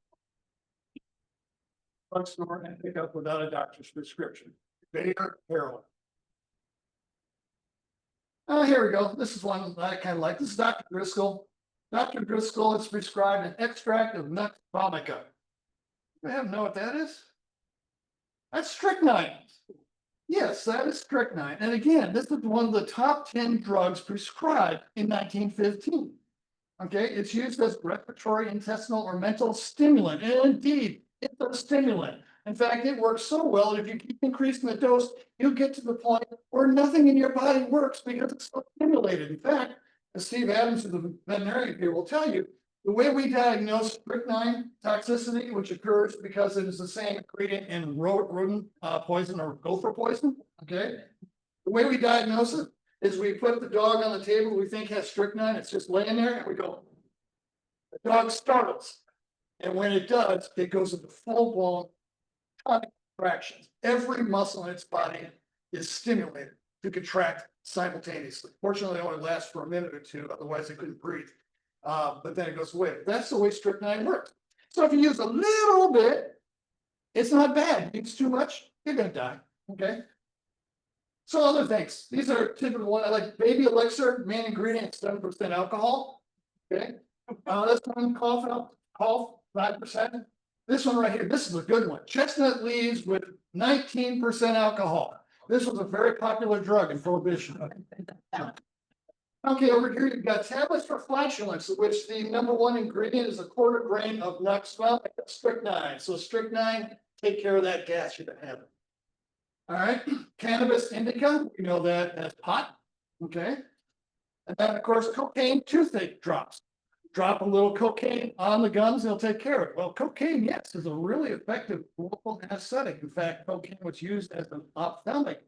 drugstore and pick up without a doctor's prescription. Bayer heroin. Oh, here we go. This is one that I kind of like. This is Dr. Driscoll. Dr. Driscoll is prescribed an extract of nux vomica. You have know what that is? That's strychnine. Yes, that is strychnine. And again, this is one of the top 10 drugs prescribed in 1915. Okay, it's used as respiratory, intestinal, or mental stimulant. And indeed, it's a stimulant. In fact, it works so well that if you keep increasing the dose, you'll get to the point where nothing in your body works because it's so stimulated. In fact, as Steve Adams of the veterinarian here will tell you, the way we diagnose strychnine toxicity, which occurs because it is the same ingredient in rodent poison or gopher poison, okay? The way we diagnose it is we put the dog on the table we think has strychnine, it's just laying there, and we go, the dog startles. And when it does, it goes into full-blown tonic contractions. Every muscle in its body is stimulated to contract simultaneously. Fortunately, it only lasts for a minute or two, otherwise it couldn't breathe. But then it goes away. That's the way strychnine works. So if you use a little bit, it's not bad. Use too much, you're going to die. Okay. So other things. These are typical ones like baby elixir, main ingredient 7% alcohol. Okay. This one cough 5%. This one right here. This is a good one. Chestnut leaves with 19% alcohol. This was a very popular drug in Prohibition. Okay, over here you've got tablets for flatulence, of which the #1 ingredient is a 1/4 grain of nux vomica, strychnine. So strychnine, take care of that gas you're having. All right, cannabis indica, we know that as pot. Okay, and then of course cocaine toothache drops. drop a little cocaine on the gums, they'll take care of it. Well, cocaine, yes, is a really effective local anesthetic. In fact, cocaine was used as an ophthalmic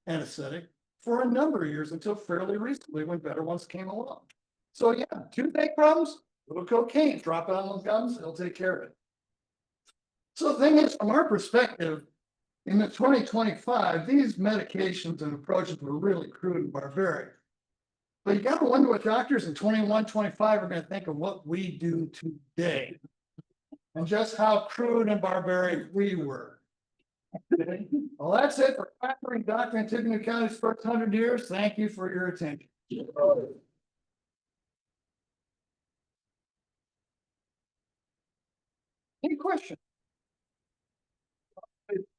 anesthetic for a number of years until fairly recently when better ones came along. So yeah, toothache problems, little cocaine, drop it on the gums, it'll take care of it. So the thing is, from our perspective, in the 2025, these medications and approaches were really crude and barbaric. But you got to wonder what doctors in 21, 25 are going to think of what we do today and just how crude and barbaric we were. Well, that's it for Quackery Doctor in Tippecanoe County's first 100 years. Thank you for your attention. Any questions?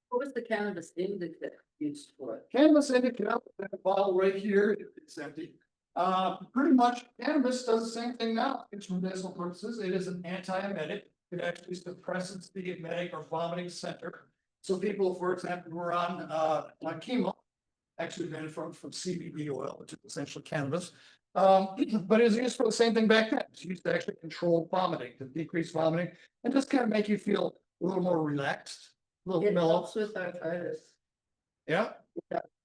What was the cannabis indica used for? Cannabis indica, that bottle right here, it's empty. Pretty much cannabis does the same thing now. It's for medicinal purposes. It is an antiemetic. It actually suppresses the emetic or vomiting center. So people, for example, who are on chemo, actually benefit from CBD oil, which is essentially cannabis. But it was used for the same thing back then. It's used to actually control vomiting, to decrease vomiting, and just kind of make you feel a little more relaxed, a little It mellow. helps with arthritis. Yeah.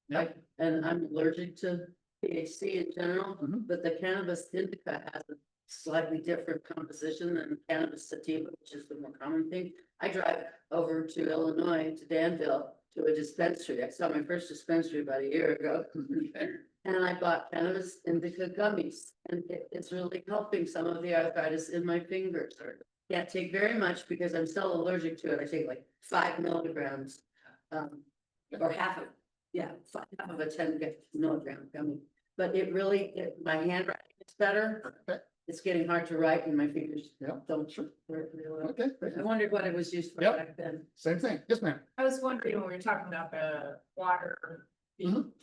Yeah. And I'm allergic to THC in general, Mhm. but the cannabis indica has a slightly different composition than cannabis sativa, which is the more common thing. I drive over to Illinois, to Danville, to a dispensary. I saw my first dispensary about a year ago. And I bought cannabis indica gummies, and it's really helping some of the arthritis in my fingers. Can't take very much because I'm still allergic to it. I take like 5 milligrams, or half of a 10 milligram gummy. But it really, my handwriting is better. Okay. It's getting hard to write and my fingers Yeah. don't work really well. Okay. I wondered what it was used for Yep. back then. Same thing. Yes, ma'am. I was wondering when we were talking about the water. Mhm.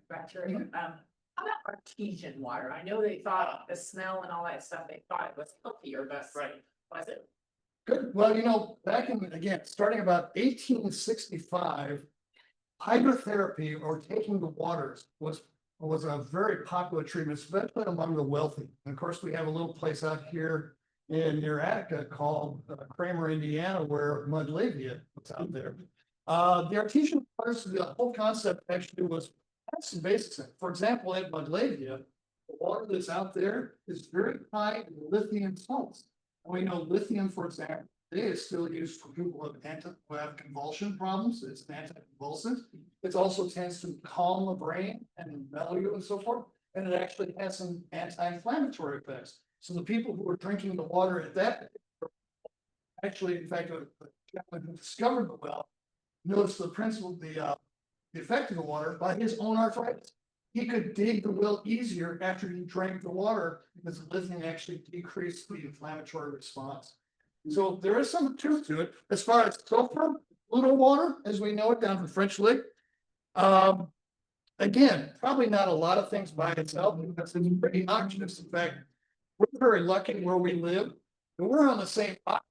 Bacteria, how about artesian water? I know they thought the smell and all that stuff, they thought it was healthier, but was it? Good. Well, back in, again, starting about 1865, hydrotherapy or taking the waters was a very popular treatment, especially among the wealthy. And of course, we have a little place out here in near Attica called Kramer, Indiana, where Mudlavia was out there. The artesian waters, the whole concept actually was some basics. For example, at Mudlavia, the water that's out there is very high in lithium salts. And we know lithium, for example, today is still used for people who have convulsion problems. It's an anticonvulsant. It also tends to calm the brain and mellow you and so forth. And it actually has some anti-inflammatory effects. So the people who were drinking the water at that, actually, in fact, the gentleman who discovered the well, noticed the principle, the effect of the water by his own arthritis. He could dig the well easier after he drank the water because the lithium actually decreased the inflammatory response. So there is some truth to it. As far as sulfur, Pluto water, as we know it down from French Lick. Again, probably not a lot of things by itself because it's pretty noxious. In fact, we're very lucky where we live. And we're on the same island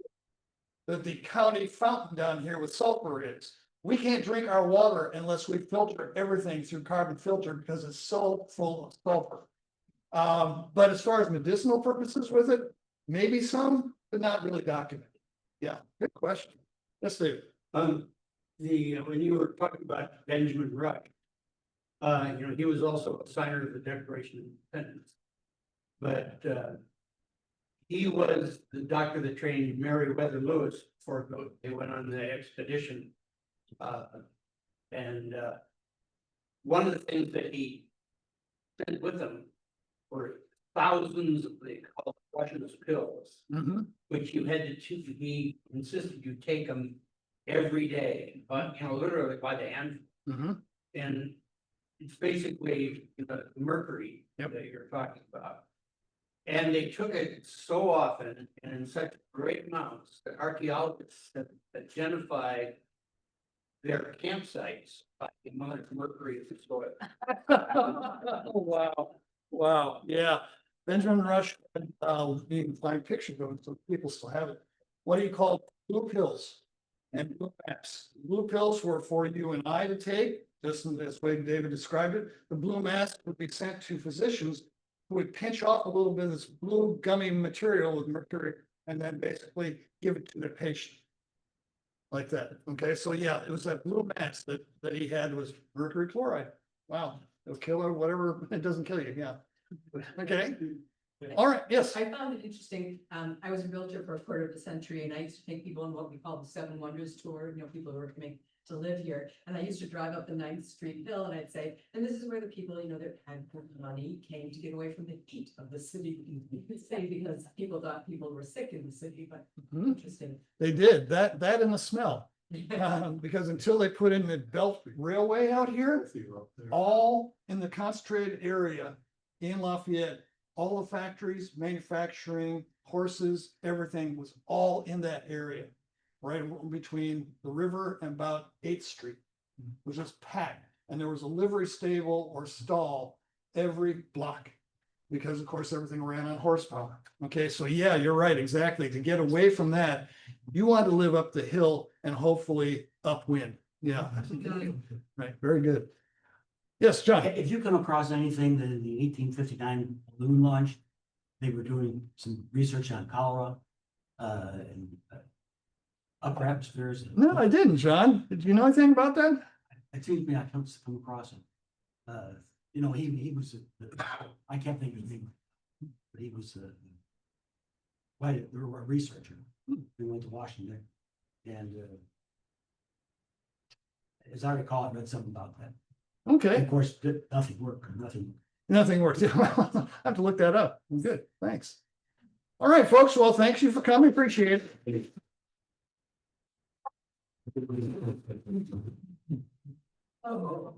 that the county fountain down here with sulfur is. We can't drink our water unless we filter everything through carbon filter because it's so full of sulfur. But as far as medicinal purposes with it, maybe some, but not really documented. Yeah, good question. Yes, David. When you were talking about Benjamin Rush, he was also a signer of the Declaration of Independence. But he was the doctor that trained Meriwether Lewis before they went on the expedition. One of the things that he sent with them were thousands of they called Russian's pills, which you had to he insisted you take them every day, but literally by the hand. And it's basically mercury that you're talking about. And they took it so often and in such great amounts that archaeologists have identified their campsites by the amount of mercury in the soil. Wow. Yeah. Benjamin Rush, you can find pictures of it, so people still have it. What do you call blue pills and blue maps? Blue pills were for you and I to take, just in this way David described it. The blue mask would be sent to physicians we pinch off a little bit of this blue gummy material with mercury and then basically give it to the patient. Like that, okay, so yeah, it was that blue mass that he had was mercury chloride. Wow, it'll kill or whatever, it doesn't kill you, yeah. Okay, all right, yes, I found it interesting. I was a realtor for a quarter of a century and I used to take people on what we call the Seven Wonders tour, people who were coming to live here. And I used to drive up the 9th Street Hill and I'd say, and this is where the people, that had money came to get away from the heat of the city. Because people thought people were sick in the city, but Mhm. interesting. they did that and the smell. Because until they put in the belt railway out here, all in the concentrated area in Lafayette, all the factories, manufacturing, horses, everything was all in that area. Right between the river and about 8th Street. It was just packed. And there was a livery stable or stall every block. Because of course, everything ran on horsepower. Okay, so yeah, you're right, exactly. To get away from that, you want to live up the hill and hopefully upwind. Yeah. Right, very good. Yes, John. If you come across anything that in the 1859 balloon launch, they were doing some research on cholera, and upper atmospheres. No, I didn't, John. Did you know anything about that? It seems to me I come across him. He was, I can't think of his name, but he was quite a researcher. He went to Washington and as I recall, I read something about that. Okay, Of course, nothing worked, nothing. nothing works. I have to look that up. Good, thanks. All right, folks. Well, thanks you for coming. Appreciate it. Oh.